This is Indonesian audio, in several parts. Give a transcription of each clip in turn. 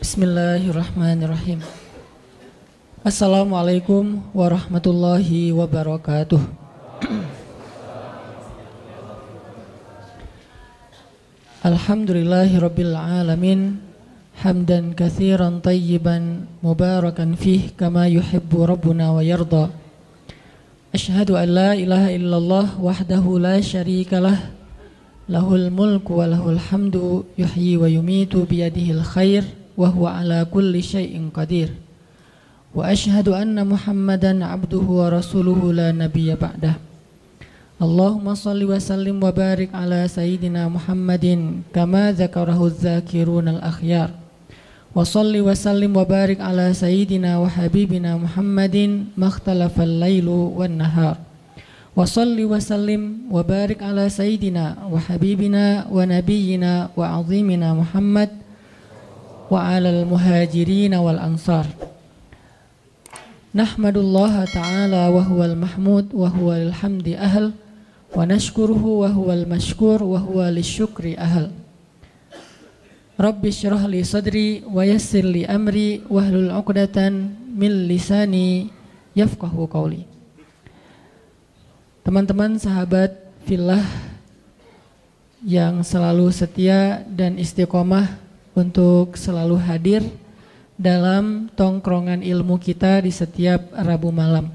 Bismillahirrahmanirrahim. Assalamualaikum warahmatullahi wabarakatuh. Alhamdulillahirabbil alamin, hamdan katsiran tayyiban mubarakan fih kama yuhibbu rabbuna wa yarda. Asyhadu an la ilaha illallah wahdahu la syarikalah, lahul mulku wa lahul hamdu, yuhyi wa yumitu biyadihil khair wa huwa ala kulli syai'in qadir. Wa asyhadu anna Muhammadan abduhu wa rasuluhu la nabiyya ba'dah. Allahumma salli wa sallim wa barik ala sayyidina Muhammadin kama dzakarahu dzakirunal akhyar. Wa salli wa sallim wa barik ala sayyidina wa habibina Muhammadin makhtalafal lailu wan nahar. Wa salli wa sallim wa barik ala sayyidina wa habibina wa nabiyyina wa azimina Muhammad wa alal muhajirin wal ansar. Nahmadullaha ta'ala wa huwal mahmud wa huwal hamdi ahl, wa nashkuruhu wa huwal mashkur wa huwa lisyukri ahl. Rabbi syrah li sadri wa yassir li amri wahlul 'uqdatan min lisani yafqahu qawli. Teman-teman sahabat fillah yang selalu setia dan istiqomah untuk selalu hadir dalam tongkrongan ilmu kita di setiap Rabu malam.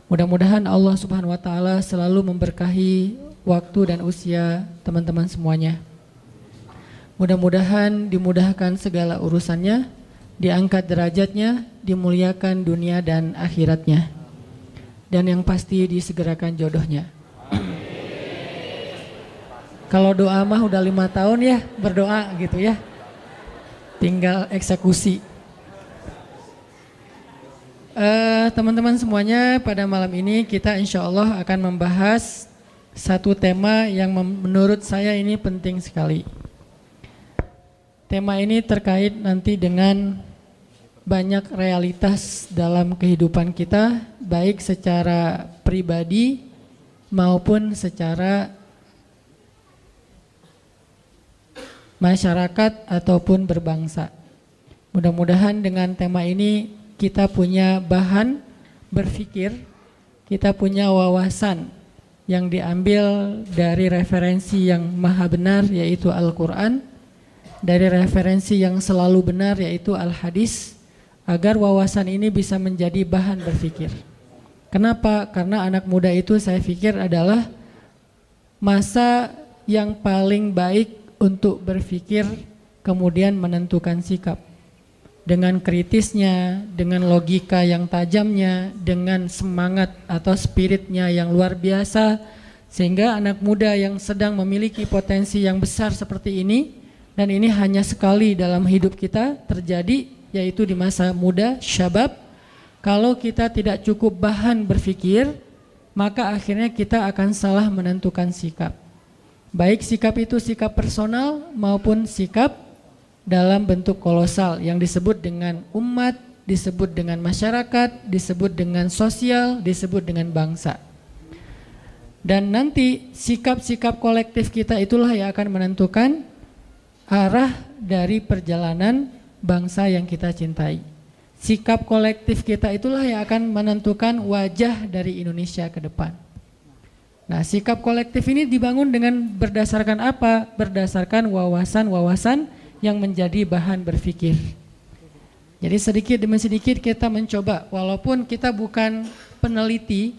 Mudah-mudahan Allah Subhanahu wa taala selalu memberkahi waktu dan usia teman-teman semuanya. Mudah-mudahan dimudahkan segala urusannya, diangkat derajatnya, dimuliakan dunia dan akhiratnya. Dan yang pasti disegerakan jodohnya. Kalau doa mah udah 5 tahun ya berdoa gitu ya, tinggal eksekusi. Teman-teman semuanya, pada malam ini kita insya Allah akan membahas satu tema yang menurut saya ini penting sekali. Tema ini terkait nanti dengan banyak realitas dalam kehidupan kita, baik secara pribadi maupun secara masyarakat ataupun berbangsa. Mudah-mudahan dengan tema ini kita punya bahan berpikir, kita punya wawasan yang diambil dari referensi yang maha benar yaitu Al-Quran, dari referensi yang selalu benar yaitu Al-Hadis, agar wawasan ini bisa menjadi bahan berpikir. Kenapa? Karena anak muda itu saya pikir adalah masa yang paling baik untuk berpikir kemudian menentukan sikap. Dengan kritisnya, dengan logika yang tajamnya, dengan semangat atau spiritnya yang luar biasa, sehingga anak muda yang sedang memiliki potensi yang besar seperti ini, dan ini hanya sekali dalam hidup kita terjadi, yaitu di masa muda, syabab. Kalau kita tidak cukup bahan berpikir, maka akhirnya kita akan salah menentukan sikap. Baik sikap itu sikap personal maupun sikap dalam bentuk kolosal yang disebut dengan umat, disebut dengan masyarakat, disebut dengan sosial, disebut dengan bangsa. Dan nanti sikap-sikap kolektif kita itulah yang akan menentukan arah dari perjalanan bangsa yang kita cintai. Sikap kolektif kita itulah yang akan menentukan wajah dari Indonesia ke depan. Nah, sikap kolektif ini dibangun dengan berdasarkan apa? Berdasarkan wawasan-wawasan yang menjadi bahan berpikir. Jadi sedikit demi sedikit kita mencoba, walaupun kita bukan peneliti,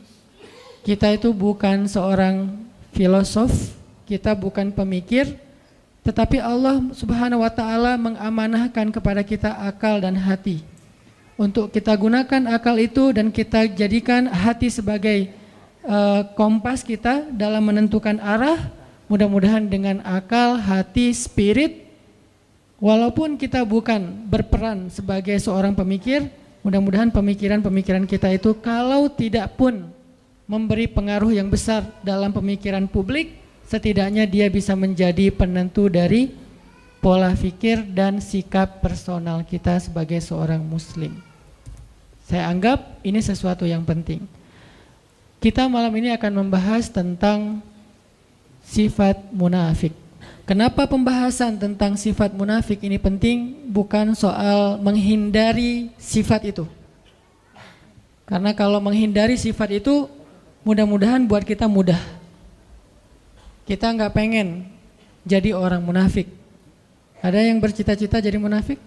kita itu bukan seorang filosof, kita bukan pemikir, tetapi Allah Subhanahu wa taala mengamanahkan kepada kita akal dan hati. Untuk kita gunakan akal itu dan kita jadikan hati sebagai kompas kita dalam menentukan arah. Mudah-mudahan dengan akal, hati, spirit, walaupun kita bukan berperan sebagai seorang pemikir, mudah-mudahan pemikiran-pemikiran kita itu kalau tidak pun memberi pengaruh yang besar dalam pemikiran publik, setidaknya dia bisa menjadi penentu dari pola pikir dan sikap personal kita sebagai seorang muslim. Saya anggap ini sesuatu yang penting. Kita malam ini akan membahas tentang sifat munafik. Kenapa pembahasan tentang sifat munafik ini penting? Bukan soal menghindari sifat itu. Karena kalau menghindari sifat itu, mudah-mudahan buat kita mudah. Kita nggak pengen jadi orang munafik. Ada yang bercita-cita jadi munafik?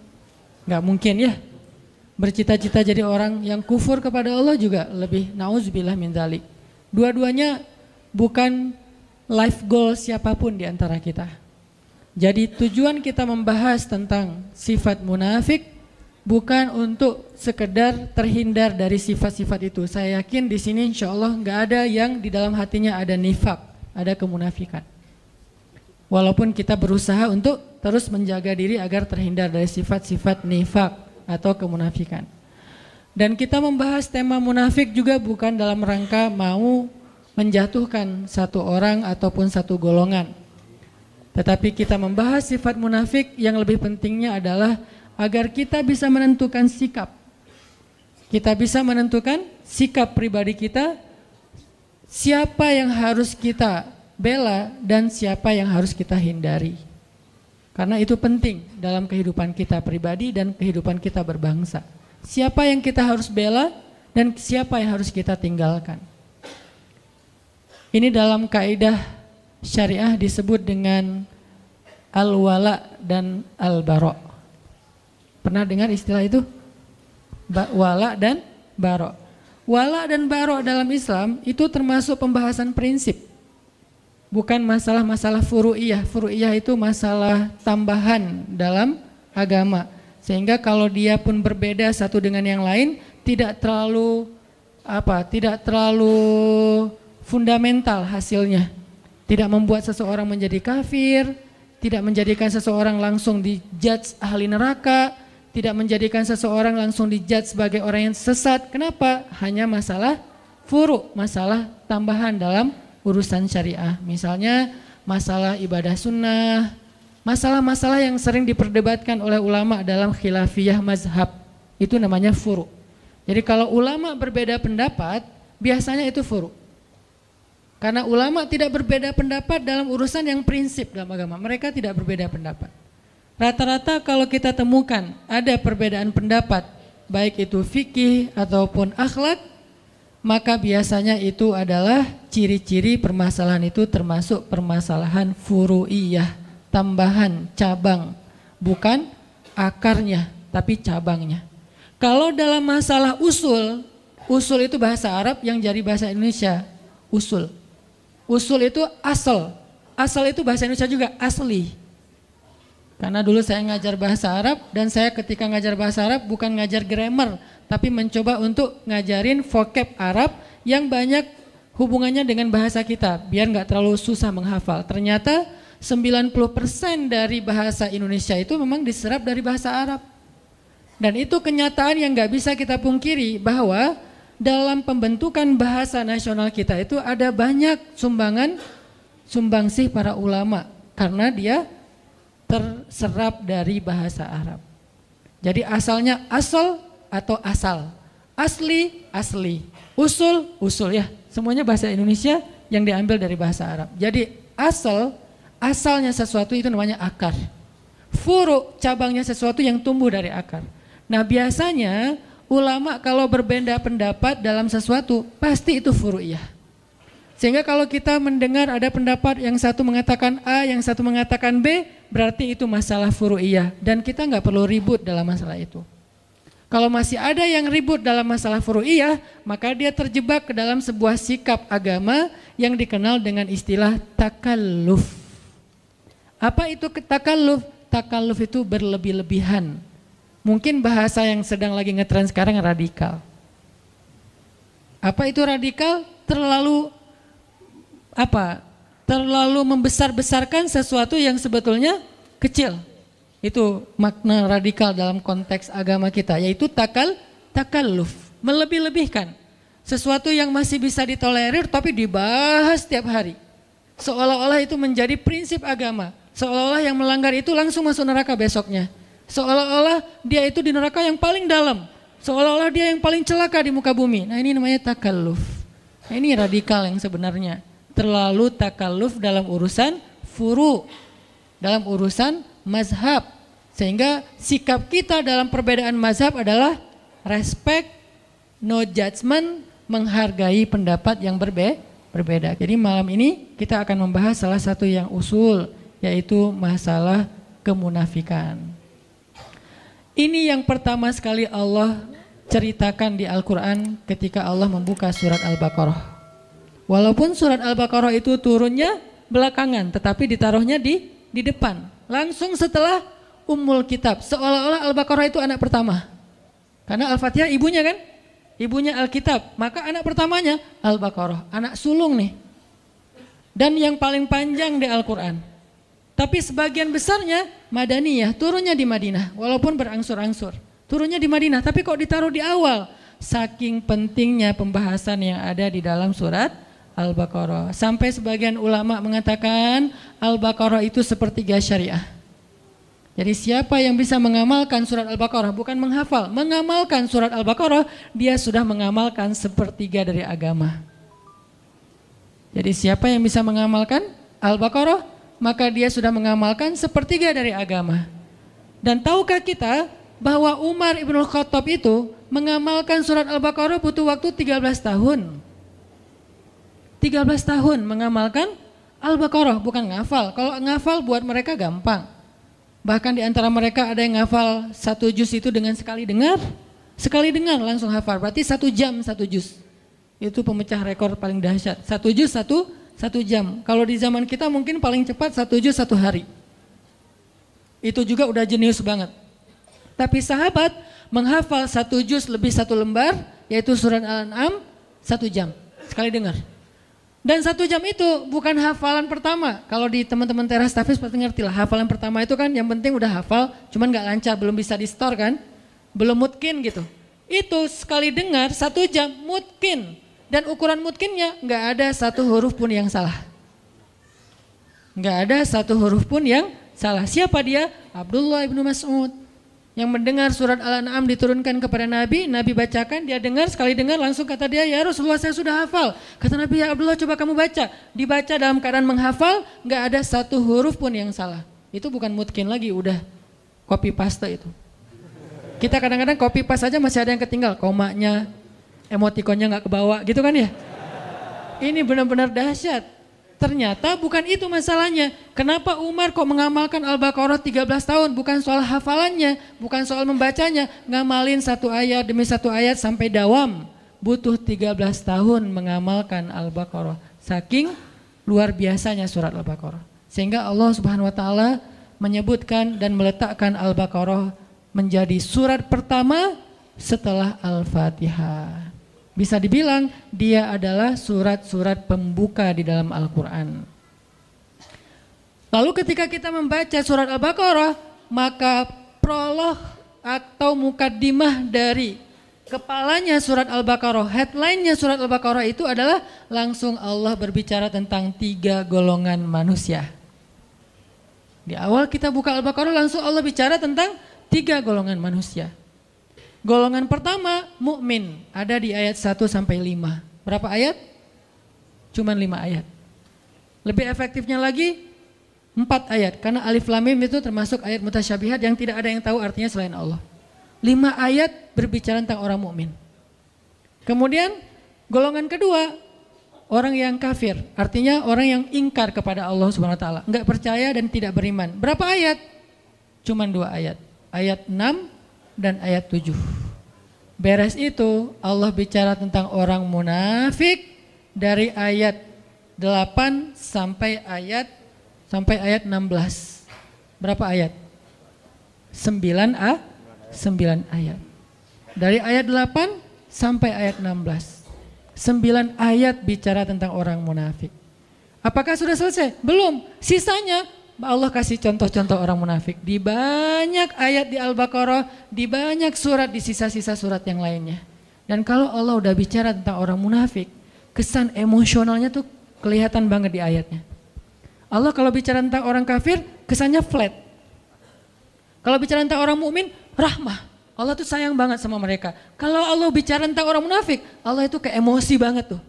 Nggak mungkin ya. Bercita-cita jadi orang yang kufur kepada Allah juga lebih nauzubillah min dzalik. Dua-duanya bukan life goal siapapun di antara kita. Jadi tujuan kita membahas tentang sifat munafik bukan untuk sekedar terhindar dari sifat-sifat itu. Saya yakin di sini insya Allah nggak ada yang di dalam hatinya ada nifak, ada kemunafikan. Walaupun kita berusaha untuk terus menjaga diri agar terhindar dari sifat-sifat nifak atau kemunafikan. Dan kita membahas tema munafik juga bukan dalam rangka mau menjatuhkan satu orang ataupun satu golongan. Tetapi kita membahas sifat munafik yang lebih pentingnya adalah agar kita bisa menentukan sikap. Kita bisa menentukan sikap pribadi kita, siapa yang harus kita bela dan siapa yang harus kita hindari. Karena itu penting dalam kehidupan kita pribadi dan kehidupan kita berbangsa. Siapa yang kita harus bela dan siapa yang harus kita tinggalkan. Ini dalam kaidah syariah disebut dengan al-wala dan al-bara. Pernah dengar istilah itu? Wala dan bara. Wala dan bara dalam Islam itu termasuk pembahasan prinsip. Bukan masalah-masalah furu'iyah. Furu'iyah itu masalah tambahan dalam agama. Sehingga kalau dia pun berbeda satu dengan yang lain tidak terlalu fundamental hasilnya. Tidak membuat seseorang menjadi kafir, tidak menjadikan seseorang langsung dijudge ahli neraka, tidak menjadikan seseorang langsung dijudge sebagai orang yang sesat. Kenapa? Hanya masalah furu, masalah tambahan dalam urusan syariah. Misalnya masalah ibadah sunnah, masalah-masalah yang sering diperdebatkan oleh ulama dalam khilafiyah mazhab. Itu namanya furu. Jadi kalau ulama berbeda pendapat, biasanya itu furu. Karena ulama tidak berbeda pendapat dalam urusan yang prinsip dalam agama. Mereka tidak berbeda pendapat. Rata-rata kalau kita temukan ada perbedaan pendapat, baik itu fikih ataupun akhlak, maka biasanya itu adalah ciri-ciri permasalahan itu termasuk permasalahan furu'iyah, tambahan, cabang. Bukan akarnya, tapi cabangnya. Kalau dalam masalah usul, usul itu bahasa Arab yang jadi bahasa Indonesia, usul. Usul itu asal. Asal itu bahasa Indonesia juga asli. Karena dulu saya ngajar bahasa Arab dan saya ketika ngajar bahasa Arab bukan ngajar grammar, tapi mencoba untuk ngajarin vocab Arab yang banyak hubungannya dengan bahasa kita, biar nggak terlalu susah menghafal. Ternyata 90% dari bahasa Indonesia itu memang diserap dari bahasa Arab. Dan itu kenyataan yang nggak bisa kita pungkiri bahwa dalam pembentukan bahasa nasional kita itu ada banyak sumbangsih para ulama karena dia terserap dari bahasa Arab. Jadi asalnya asal atau asal, asli, asli, usul, usul ya. Semuanya bahasa Indonesia yang diambil dari bahasa Arab. Jadi asalnya sesuatu itu namanya akar. Furu, cabangnya sesuatu yang tumbuh dari akar. Nah biasanya ulama kalau berbeda pendapat dalam sesuatu pasti itu furu'iyah. Sehingga kalau kita mendengar ada pendapat yang satu mengatakan A, yang satu mengatakan B, berarti itu masalah furu'iyah dan kita nggak perlu ribut dalam masalah itu. Kalau masih ada yang ribut dalam masalah furu'iyah, maka dia terjebak ke dalam sebuah sikap agama yang dikenal dengan istilah takalluf. Apa itu takalluf? Takalluf itu berlebih-lebihan. Mungkin bahasa yang sedang lagi ngetren sekarang radikal. Apa itu radikal? Terlalu membesar-besarkan sesuatu yang sebetulnya kecil. Itu makna radikal dalam konteks agama kita, yaitu takalluf, melebih-lebihkan. Sesuatu yang masih bisa ditolerir tapi dibahas setiap hari. Seolah-olah itu menjadi prinsip agama. Seolah-olah yang melanggar itu langsung masuk neraka besoknya. Seolah-olah dia itu di neraka yang paling dalam. Seolah-olah dia yang paling celaka di muka bumi. Nah ini namanya takalluf. Nah, ini radikal yang sebenarnya. Terlalu takalluf dalam urusan furu. dalam urusan mazhab. Sehingga sikap kita dalam perbedaan mazhab adalah respect, no judgment, menghargai pendapat yang berbeda. Jadi malam ini kita akan membahas salah satu yang usul, yaitu masalah kemunafikan. Ini yang pertama sekali Allah ceritakan di Al-Quran ketika Allah membuka surat Al-Baqarah. Walaupun surat Al-Baqarah itu turunnya belakangan, tetapi ditaruhnya di depan. Langsung setelah Ummul Kitab, seolah-olah Al-Baqarah itu anak pertama. Karena Al-Fatihah ibunya kan? Ibunya Alkitab, maka anak pertamanya Al-Baqarah, anak sulung nih. Dan yang paling panjang di Al-Quran. Tapi sebagian besarnya Madaniyah, turunnya di Madinah, walaupun berangsur-angsur. Turunnya di Madinah, tapi kok ditaruh di awal? Saking pentingnya pembahasan yang ada di dalam surat Al-Baqarah. Sampai sebagian ulama mengatakan Al-Baqarah itu sepertiga syariah. Jadi siapa yang bisa mengamalkan surat Al-Baqarah, bukan menghafal, mengamalkan surat Al-Baqarah, dia sudah mengamalkan sepertiga dari agama. Jadi siapa yang bisa mengamalkan Al-Baqarah, maka dia sudah mengamalkan sepertiga dari agama. Dan tahukah kita bahwa Umar ibn Khattab itu mengamalkan surat Al-Baqarah butuh waktu 13 tahun. 13 tahun mengamalkan Al-Baqarah, bukan ngafal. Kalau ngafal buat mereka gampang. Bahkan di antara mereka ada yang ngafal 1 juz itu dengan sekali dengar langsung hafal. Berarti 1 jam 1 juz. Itu pemecah rekor paling dahsyat. 1 juz 1 jam. Kalau di zaman kita mungkin paling cepat 1 juz 1 hari. Itu juga udah jenius banget. Tapi sahabat menghafal 1 juz lebih 1 lembar, yaitu surat Al-An'am 1 jam. Sekali dengar. Dan 1 jam itu bukan hafalan pertama. Kalau di teman-teman teras tahfiz pasti ngerti lah. Hafalan pertama itu kan yang penting udah hafal, cuman gak lancar, belum bisa di store kan. Belum mutkin gitu. Itu sekali dengar 1 jam mutkin. Dan ukuran mutkinnya gak ada 1 huruf pun yang salah. Gak ada 1 huruf pun yang salah. Siapa dia? Abdullah ibnu Mas'ud. Yang mendengar surat Al-An'am diturunkan kepada Nabi, Nabi bacakan, dia dengar, sekali dengar langsung kata dia, ya Rasulullah saya sudah hafal. Kata Nabi, ya Abdullah coba kamu baca. Dibaca dalam keadaan menghafal, gak ada 1 huruf pun yang salah. Itu bukan mutkin lagi, udah copy paste itu. Kita kadang-kadang copy paste aja masih ada yang ketinggal, komanya, emotikonnya gak kebawa gitu kan ya. Ini benar-benar dahsyat. Ternyata bukan itu masalahnya. Kenapa Umar kok mengamalkan Al-Baqarah 13 tahun? Bukan soal hafalannya, bukan soal membacanya. Ngamalin 1 ayat demi 1 ayat sampai dawam. Butuh 13 tahun mengamalkan Al-Baqarah. Saking luar biasanya surat Al-Baqarah. Sehingga Allah Subhanahu wa taala menyebutkan dan meletakkan Al-Baqarah menjadi surat pertama setelah Al-Fatihah. Bisa dibilang dia adalah surat-surat pembuka di dalam Al-Quran. Lalu ketika kita membaca surat Al-Baqarah, maka prolog atau mukaddimah dari kepalanya surat Al-Baqarah, headline-nya surat Al-Baqarah itu adalah langsung Allah berbicara tentang 3 golongan manusia. Di awal kita buka Al-Baqarah langsung Allah bicara tentang 3 golongan manusia. Golongan pertama mukmin, ada di ayat 1 sampai 5. Berapa ayat? Cuman 5 ayat. Lebih efektifnya lagi 4 ayat, karena alif lam mim itu termasuk ayat mutasyabihat yang tidak ada yang tahu artinya selain Allah. 5 ayat berbicara tentang orang mukmin. Kemudian golongan kedua orang yang kafir, artinya orang yang ingkar kepada Allah Subhanahu wa taala, enggak percaya dan tidak beriman. Berapa ayat? Cuman 2 ayat. Ayat 6 dan ayat 7. Beres itu Allah bicara tentang orang munafik dari ayat 8 sampai ayat 16. Berapa ayat? 9 ayat. Dari ayat 8 sampai ayat 16. 9 ayat bicara tentang orang munafik. Apakah sudah selesai? Belum. Sisanya Allah kasih contoh-contoh orang munafik di banyak ayat di Al-Baqarah, di banyak surat, di sisa-sisa surat yang lainnya. Dan kalau Allah udah bicara tentang orang munafik, kesan emosionalnya tuh kelihatan banget di ayatnya. Allah kalau bicara tentang orang kafir, kesannya flat. Kalau bicara tentang orang mukmin, rahmah. Allah tuh sayang banget sama mereka. Kalau Allah bicara tentang orang munafik, Allah itu kayak emosi banget tuh.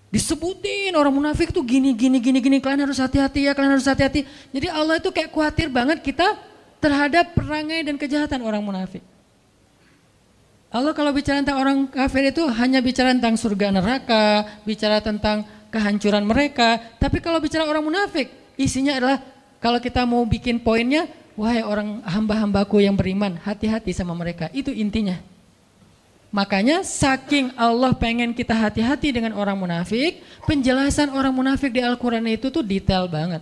Disebutin orang munafik tuh gini, kalian harus hati-hati ya, kalian harus hati-hati. Jadi Allah itu kayak khawatir banget kita terhadap perangai dan kejahatan orang munafik. Allah kalau bicara tentang orang kafir itu hanya bicara tentang surga neraka, bicara tentang kehancuran mereka. Tapi kalau bicara orang munafik, isinya adalah kalau kita mau bikin poinnya, wahai orang hamba-hambaku yang beriman, hati-hati sama mereka. Itu intinya. Makanya saking Allah pengen kita hati-hati dengan orang munafik, penjelasan orang munafik di Al-Quran itu tuh detail banget.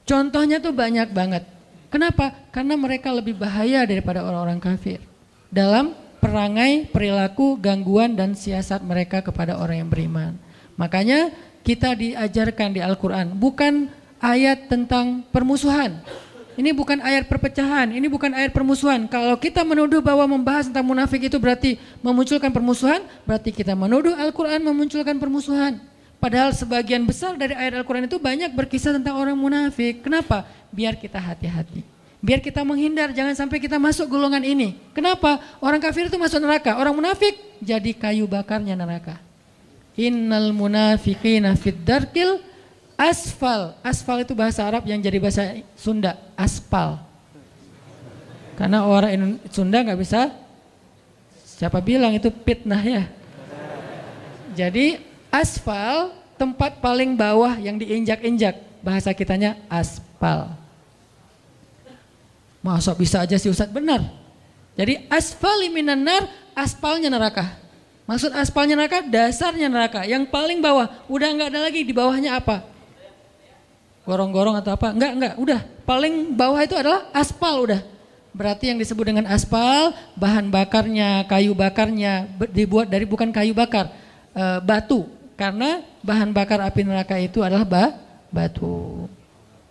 Contohnya tuh banyak banget. Kenapa? Karena mereka lebih bahaya daripada orang-orang kafir. Dalam perangai, perilaku, gangguan dan siasat mereka kepada orang yang beriman. Makanya kita diajarkan di Al-Quran bukan ayat tentang permusuhan. Ini bukan ayat perpecahan, ini bukan ayat permusuhan. Kalau kita menuduh bahwa membahas tentang munafik itu berarti memunculkan permusuhan, berarti kita menuduh Al-Quran memunculkan permusuhan. Padahal sebagian besar dari ayat Al-Quran itu banyak berkisah tentang orang munafik. Kenapa? Biar kita hati-hati. Biar kita menghindar, jangan sampai kita masuk golongan ini. Kenapa? Orang kafir itu masuk neraka, orang munafik jadi kayu bakarnya neraka. Innal munafiqina fid darkil asfal. Asfal itu bahasa Arab yang jadi bahasa Sunda, aspal. Karena orang Sunda nggak bisa, siapa bilang itu fitnah ya. Jadi asfal tempat paling bawah yang diinjak-injak, bahasa kitanya aspal. Masa bisa aja sih Ustadz? Benar. Jadi asfali minan nar, aspalnya neraka. Maksud aspalnya neraka, dasarnya neraka. Yang paling bawah, udah nggak ada lagi di bawahnya apa? Gorong-gorong atau apa? Enggak, udah. Paling bawah itu adalah aspal udah. Berarti yang disebut dengan aspal, bahan bakarnya, kayu bakarnya dibuat dari bukan kayu bakar, batu. Karena bahan bakar api neraka itu adalah batu.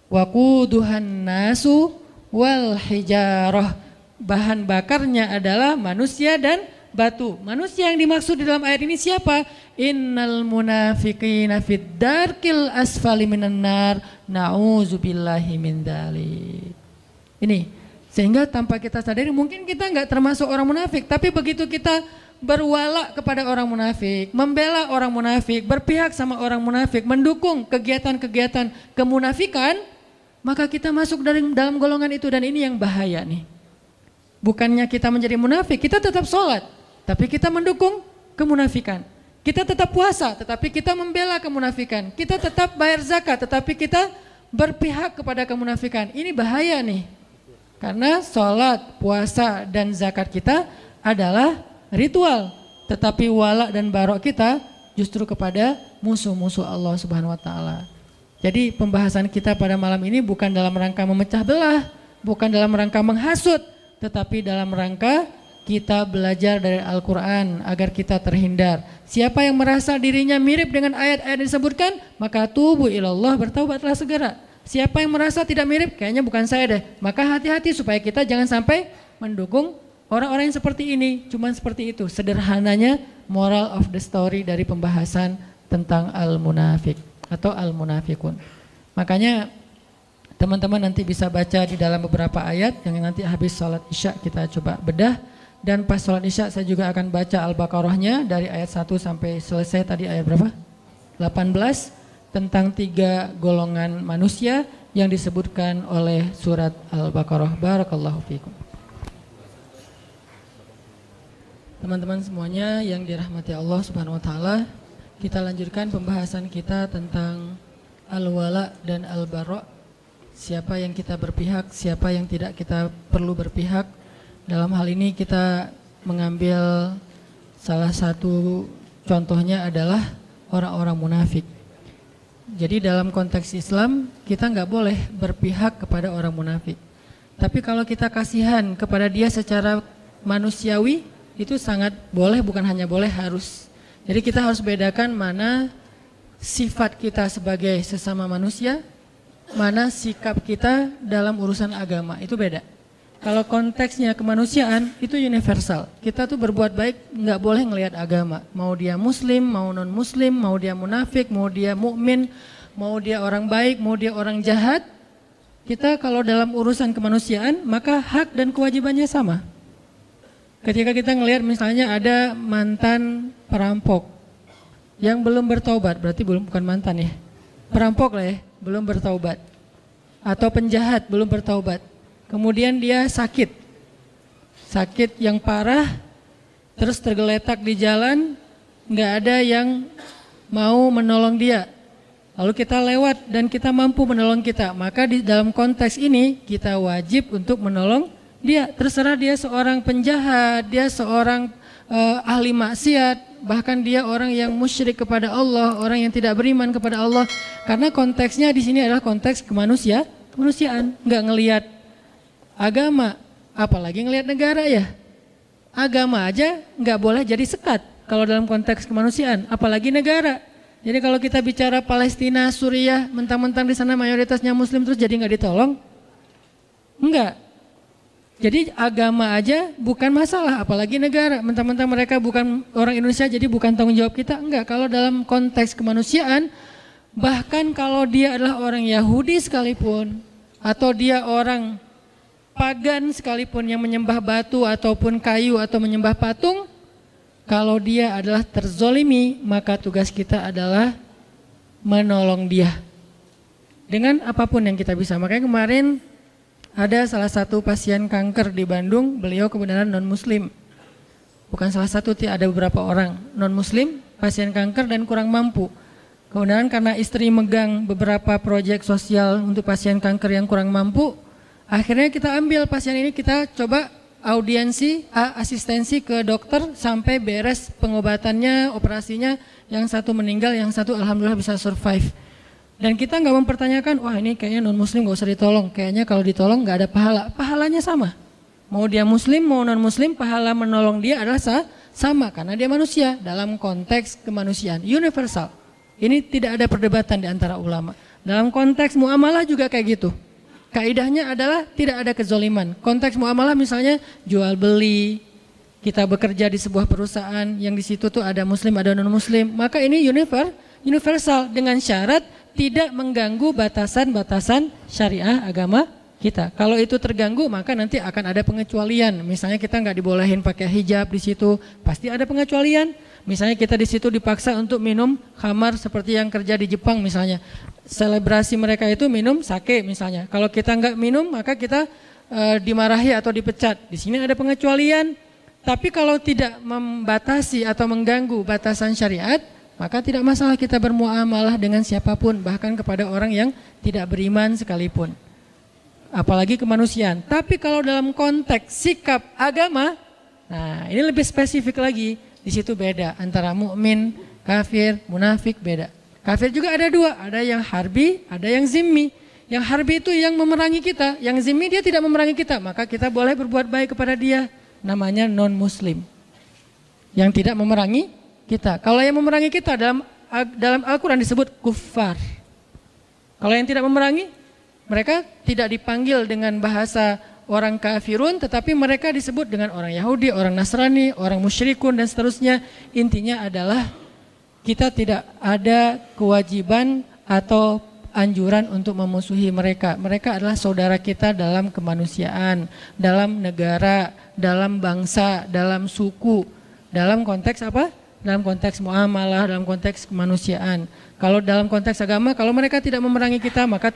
Waquduhan nasu wal hijarah. Bahan bakarnya adalah manusia dan batu. Manusia yang dimaksud di dalam ayat ini siapa? Innal munafiqina fid darkil asfali minan nar, na'udzubillahi min dzalik. Ini sehingga tanpa kita sadari mungkin kita enggak termasuk orang munafik, tapi begitu kita berwala kepada orang munafik, membela orang munafik, berpihak sama orang munafik, mendukung kegiatan-kegiatan kemunafikan, maka kita masuk dalam golongan itu. Dan ini yang bahaya nih. Bukannya kita menjadi munafik, kita tetap sholat, tapi kita mendukung kemunafikan. Kita tetap puasa, tetapi kita membela kemunafikan. Kita tetap bayar zakat, tetapi kita berpihak kepada kemunafikan. Ini bahaya nih. Karena sholat, puasa, dan zakat kita adalah ritual. Tetapi wala dan barok kita justru kepada musuh-musuh Allah Subhanahu wa Ta'ala. Jadi pembahasan kita pada malam ini bukan dalam rangka memecah belah, bukan dalam rangka menghasut, tetapi dalam rangka kita belajar dari Al-Quran agar kita terhindar. Siapa yang merasa dirinya mirip dengan ayat-ayat yang disebutkan, maka tubu ilallah, bertaubatlah segera. Siapa yang merasa tidak mirip, kayaknya bukan saya deh, maka hati-hati supaya kita jangan sampai mendukung orang-orang yang seperti ini. Cuman seperti itu sederhananya moral of the story dari pembahasan tentang al-munafik atau al-munafikun. Makanya teman-teman nanti bisa baca di dalam beberapa ayat yang nanti habis sholat isya kita coba bedah. Dan pas sholat isya saya juga akan baca Al-Baqarahnya dari ayat 1 sampai selesai tadi ayat berapa? 18 tentang 3 golongan manusia yang disebutkan oleh surat Al-Baqarah. Barakallahu fiikum. Teman-teman semuanya yang dirahmati Allah Subhanahu wa Ta'ala, kita lanjutkan pembahasan kita tentang al-wala dan al-bara'. Siapa yang kita berpihak, siapa yang tidak kita perlu berpihak. Dalam hal ini kita mengambil salah satu contohnya adalah orang-orang munafik. Jadi dalam konteks Islam kita nggak boleh berpihak kepada orang munafik. Tapi kalau kita kasihan kepada dia secara manusiawi itu sangat boleh, bukan hanya boleh, harus. Jadi kita harus bedakan mana sifat kita sebagai sesama manusia, mana sikap kita dalam urusan agama, itu beda. Kalau konteksnya kemanusiaan itu universal. Kita tuh berbuat baik nggak boleh ngelihat agama. Mau dia muslim, mau non muslim, mau dia munafik, mau dia mukmin, mau dia orang baik, mau dia orang jahat. Kita kalau dalam urusan kemanusiaan maka hak dan kewajibannya sama. Ketika kita ngelihat misalnya ada mantan perampok, yang belum bertaubat, berarti bukan mantan ya. Perampok lah ya, belum bertaubat. Atau penjahat belum bertaubat. Kemudian dia sakit yang parah, terus tergeletak di jalan, nggak ada yang mau menolong dia. Lalu kita lewat dan kita mampu menolong kita, maka di dalam konteks ini kita wajib untuk menolong dia. Terserah dia seorang penjahat, dia seorang ahli maksiat, bahkan dia orang yang musyrik kepada Allah, orang yang tidak beriman kepada Allah. Karena konteksnya di sini adalah konteks kemanusiaan, nggak ngelihat agama, apalagi ngelihat negara ya. Agama aja nggak boleh jadi sekat kalau dalam konteks kemanusiaan, apalagi negara. Jadi kalau kita bicara Palestina, Suriah, mentang-mentang di sana mayoritasnya Muslim terus jadi nggak ditolong? Enggak. Jadi agama aja bukan masalah, apalagi negara. Mentang-mentang mereka bukan orang Indonesia, jadi bukan tanggung jawab kita. Enggak, kalau dalam konteks kemanusiaan, bahkan kalau dia adalah orang Yahudi sekalipun, atau dia orang pagan sekalipun yang menyembah batu ataupun kayu atau menyembah patung, kalau dia adalah terzolimi, maka tugas kita adalah menolong dia dengan apapun yang kita bisa. Makanya kemarin ada salah satu pasien kanker di Bandung, beliau kebenaran non-muslim. Bukan salah satu, ada beberapa orang non-muslim, pasien kanker dan kurang mampu. Kebenaran karena istri megang beberapa proyek sosial untuk pasien kanker yang kurang mampu, akhirnya kita ambil pasien ini, kita coba audiensi, asistensi ke dokter sampai beres pengobatannya, operasinya. Yang satu meninggal, yang satu alhamdulillah bisa survive. Dan kita nggak mempertanyakan, wah ini kayaknya non muslim nggak usah ditolong, kayaknya kalau ditolong nggak ada pahala. Pahalanya sama, mau dia muslim mau non muslim, pahala menolong dia adalah sama karena dia manusia dalam konteks kemanusiaan universal. Ini tidak ada perdebatan di antara ulama. Dalam konteks muamalah juga kayak gitu. Kaidahnya adalah tidak ada kezoliman. Konteks muamalah misalnya jual beli, kita bekerja di sebuah perusahaan yang di situ tuh ada muslim ada non muslim, maka ini universal dengan syarat tidak mengganggu batasan-batasan syariah agama kita. Kalau itu terganggu maka nanti akan ada pengecualian. Misalnya kita nggak dibolehin pakai hijab di situ, pasti ada pengecualian. Misalnya kita di situ dipaksa untuk minum khamar seperti yang kerja di Jepang misalnya. Selebrasi mereka itu minum sake misalnya. Kalau kita nggak minum maka kita dimarahi atau dipecat. Di sini ada pengecualian. Tapi kalau tidak membatasi atau mengganggu batasan syariat, maka tidak masalah kita bermuamalah dengan siapapun, bahkan kepada orang yang tidak beriman sekalipun. Apalagi kemanusiaan. Tapi kalau dalam konteks sikap agama, nah ini lebih spesifik lagi. Di situ beda antara mukmin, kafir, munafik beda. Kafir juga ada dua, ada yang harbi, ada yang zimmi. Yang harbi itu yang memerangi kita, yang zimmi dia tidak memerangi kita, maka kita boleh berbuat baik kepada dia. Namanya non-muslim. Yang tidak memerangi kita. Kalau yang memerangi kita dalam Al-Quran disebut kuffar. Kalau yang tidak memerangi, mereka tidak dipanggil dengan bahasa orang kafirun, tetapi mereka disebut dengan orang Yahudi, orang Nasrani, orang musyrikun dan seterusnya. Intinya adalah kita tidak ada kewajiban atau anjuran untuk memusuhi mereka. Mereka adalah saudara kita dalam kemanusiaan, dalam negara, dalam bangsa, dalam suku, dalam konteks apa? Dalam konteks muamalah, dalam konteks kemanusiaan. Kalau dalam konteks agama, kalau mereka tidak memerangi kita, maka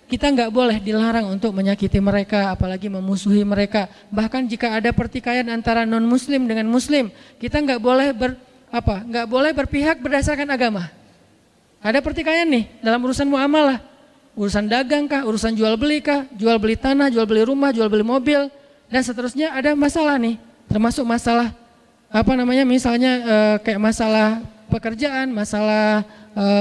kita nggak boleh dilarang untuk menyakiti mereka, apalagi memusuhi mereka. Bahkan jika ada pertikaian antara non muslim dengan muslim, kita nggak boleh berpihak berdasarkan agama. Ada pertikaian nih dalam urusan muamalah, urusan dagang kah, urusan jual beli kah, jual beli tanah, jual beli rumah, jual beli mobil, dan seterusnya ada masalah nih, termasuk masalah misalnya kayak masalah pekerjaan, masalah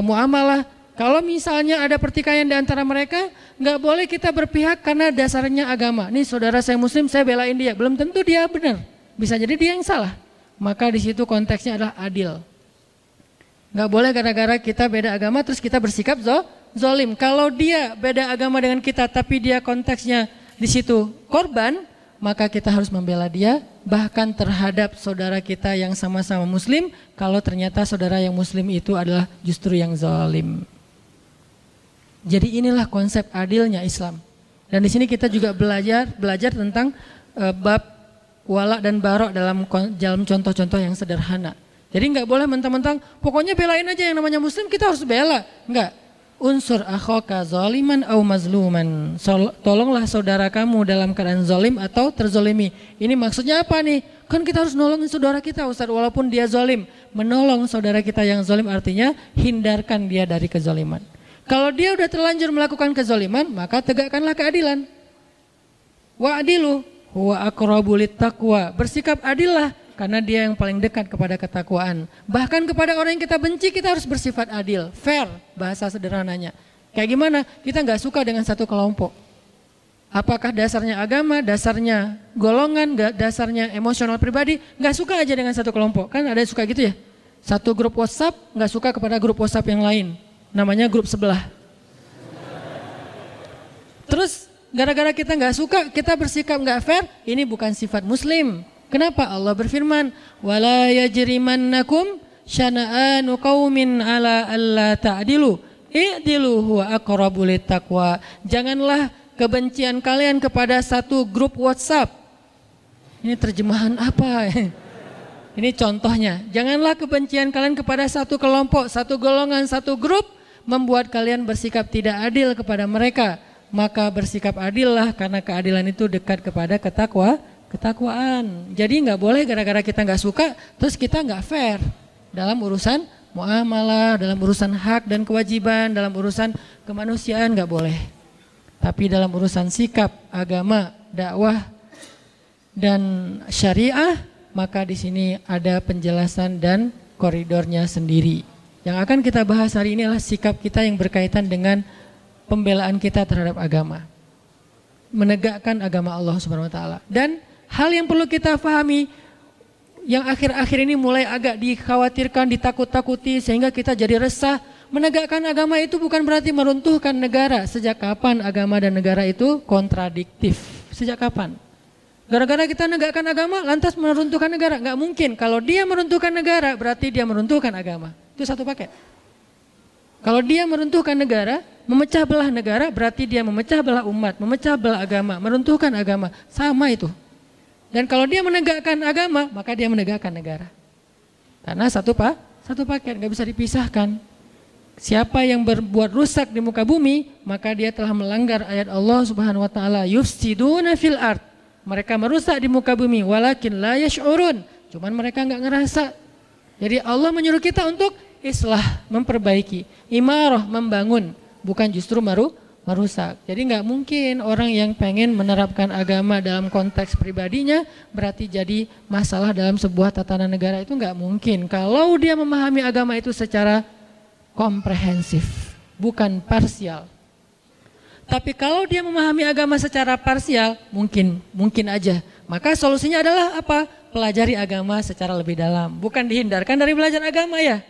muamalah. Kalau misalnya ada pertikaian di antara mereka, nggak boleh kita berpihak karena dasarnya agama. Nih saudara saya muslim, saya belain dia. Belum tentu dia benar, bisa jadi dia yang salah. Maka di situ konteksnya adalah adil. Nggak boleh gara-gara kita beda agama terus kita bersikap zolim. Kalau dia beda agama dengan kita, tapi dia konteksnya di situ korban, maka kita harus membela dia, bahkan terhadap saudara kita yang sama-sama muslim, kalau ternyata saudara yang muslim itu adalah justru yang zalim. Jadi inilah konsep adilnya Islam. Dan di sini kita juga belajar tentang bab wala dan barok dalam contoh-contoh yang sederhana. Jadi nggak boleh mentang-mentang pokoknya belain aja yang namanya muslim kita harus bela. Enggak. Unsur akhaka zaliman au mazluman. Tolonglah saudara kamu dalam keadaan zalim atau terzolimi. Ini maksudnya apa nih? Kan kita harus nolongin saudara kita Ustaz walaupun dia zalim. Menolong saudara kita yang zalim artinya hindarkan dia dari kezaliman. Kalau dia udah terlanjur melakukan kezaliman maka tegakkanlah keadilan. Wa'adilu huwa aqrabu littaqwa. Bersikap adillah karena dia yang paling dekat kepada ketakwaan. Bahkan kepada orang yang kita benci kita harus bersifat adil, fair bahasa sederhananya. Kayak gimana? Kita nggak suka dengan satu kelompok. Apakah dasarnya agama, dasarnya golongan, dasarnya emosional pribadi? Nggak suka aja dengan satu kelompok. Kan ada yang suka gitu ya? Satu grup WhatsApp nggak suka kepada grup WhatsApp yang lain. Namanya grup sebelah. Terus gara-gara kita nggak suka, kita bersikap nggak fair. Ini bukan sifat Muslim. Kenapa Allah berfirman, "Wala yajrimannakum syana'anu qaumin ala alla ta'dilu, i'dilu huwa aqrabu littaqwa." Janganlah kebencian kalian kepada satu grup WhatsApp. Ini terjemahan apa? Ini contohnya. Janganlah kebencian kalian kepada satu kelompok, satu golongan, satu grup membuat kalian bersikap tidak adil kepada mereka. Maka bersikap adillah karena keadilan itu dekat kepada ketakwaan. Jadi nggak boleh gara-gara kita nggak suka terus kita nggak fair dalam urusan muamalah, dalam urusan hak dan kewajiban, dalam urusan kemanusiaan nggak boleh. Tapi dalam urusan sikap, agama, dakwah dan syariah maka di sini ada penjelasan dan koridornya sendiri. Yang akan kita bahas hari ini adalah sikap kita yang berkaitan dengan pembelaan kita terhadap agama, menegakkan agama Allah Subhanahu wa taala. Dan hal yang perlu kita pahami yang akhir-akhir ini mulai agak dikhawatirkan, ditakut-takuti sehingga kita jadi resah. Menegakkan agama itu bukan berarti meruntuhkan negara. Sejak kapan agama dan negara itu kontradiktif? Sejak kapan? Gara-gara kita negakkan agama lantas meruntuhkan negara? Nggak mungkin. Kalau dia meruntuhkan negara berarti dia meruntuhkan agama. Itu satu paket. Kalau dia meruntuhkan negara, memecah belah negara berarti dia memecah belah umat, memecah belah agama, meruntuhkan agama. Sama itu. Dan kalau dia menegakkan agama, maka dia menegakkan negara. Karena satu paket, nggak bisa dipisahkan. Siapa yang berbuat rusak di muka bumi, maka dia telah melanggar ayat Allah Subhanahu wa taala, yufsiduna fil ard. Mereka merusak di muka bumi, walakin la yash'urun. Cuman mereka nggak ngerasa. Jadi Allah menyuruh kita untuk islah, memperbaiki, imarah, membangun, bukan justru merusak. Jadi nggak mungkin orang yang pengen menerapkan agama dalam konteks pribadinya berarti jadi masalah dalam sebuah tatanan negara, itu nggak mungkin. Kalau dia memahami agama itu secara komprehensif, bukan parsial. Tapi kalau dia memahami agama secara parsial, mungkin aja. Maka solusinya adalah apa? Pelajari agama secara lebih dalam, bukan dihindarkan dari belajar agama ya.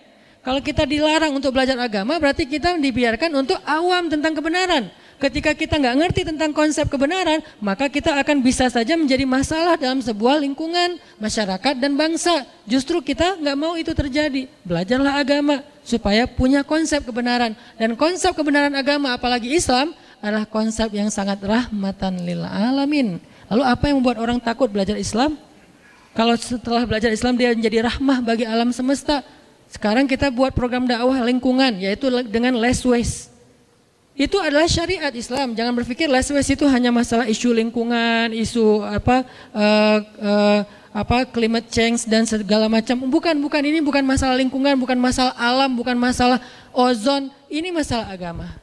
Kalau kita dilarang untuk belajar agama, berarti kita dibiarkan untuk awam tentang kebenaran. Ketika kita nggak ngerti tentang konsep kebenaran, maka kita akan bisa saja menjadi masalah dalam sebuah lingkungan, masyarakat dan bangsa. Justru kita nggak mau itu terjadi. Belajarlah agama supaya punya konsep kebenaran. Dan konsep kebenaran agama, apalagi Islam, adalah konsep yang sangat rahmatan lil alamin. Lalu apa yang membuat orang takut belajar Islam? Kalau setelah belajar Islam dia menjadi rahmah bagi alam semesta. Sekarang kita buat program dakwah lingkungan, yaitu dengan less waste. Itu adalah syariat Islam. Jangan berpikir less waste itu hanya masalah isu lingkungan, isu climate change dan segala macam. Bukan, ini bukan masalah lingkungan, bukan masalah alam, bukan masalah ozon. Ini masalah agama.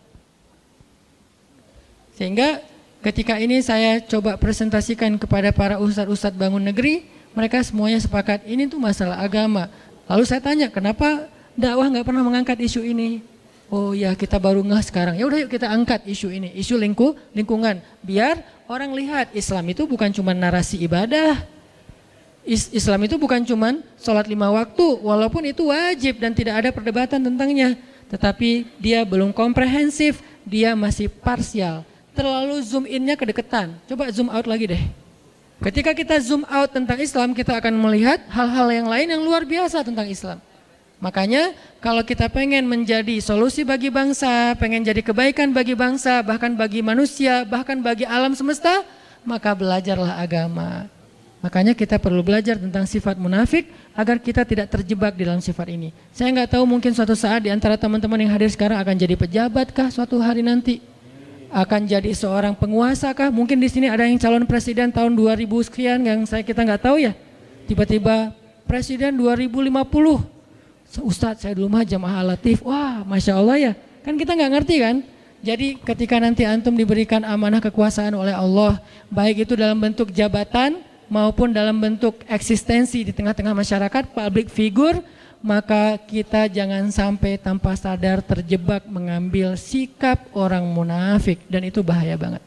Sehingga ketika ini saya coba presentasikan kepada para ustadz-ustadz bangun negeri, mereka semuanya sepakat ini tuh masalah agama. Lalu saya tanya, kenapa dakwah nggak pernah mengangkat isu ini? Oh ya, kita baru ngeh sekarang. Ya udah yuk kita angkat isu ini, isu lingkungan. Biar orang lihat Islam itu bukan cuma narasi ibadah. Islam itu bukan cuma sholat 5 waktu, walaupun itu wajib dan tidak ada perdebatan tentangnya. Tetapi dia belum komprehensif, dia masih parsial. Terlalu zoom in-nya kedekatan. Coba zoom out lagi deh. Ketika kita zoom out tentang Islam, kita akan melihat hal-hal yang lain yang luar biasa tentang Islam. Makanya kalau kita pengen menjadi solusi bagi bangsa, pengen jadi kebaikan bagi bangsa, bahkan bagi manusia, bahkan bagi alam semesta, maka belajarlah agama. Makanya kita perlu belajar tentang sifat munafik agar kita tidak terjebak di dalam sifat ini. Saya nggak tahu, mungkin suatu saat di antara teman-teman yang hadir sekarang akan jadi pejabat kah suatu hari nanti? Akan jadi seorang penguasa kah? Mungkin di sini ada yang calon presiden tahun 2000 sekian yang kita nggak tahu ya. Tiba-tiba presiden 2050. Ustadz saya dulu mah jamaah latif. Wah, Masya Allah ya. Kan kita nggak ngerti kan? Jadi ketika nanti antum diberikan amanah kekuasaan oleh Allah, baik itu dalam bentuk jabatan maupun dalam bentuk eksistensi di tengah-tengah masyarakat, public figure, maka kita jangan sampai tanpa sadar terjebak mengambil sikap orang munafik, dan itu bahaya banget.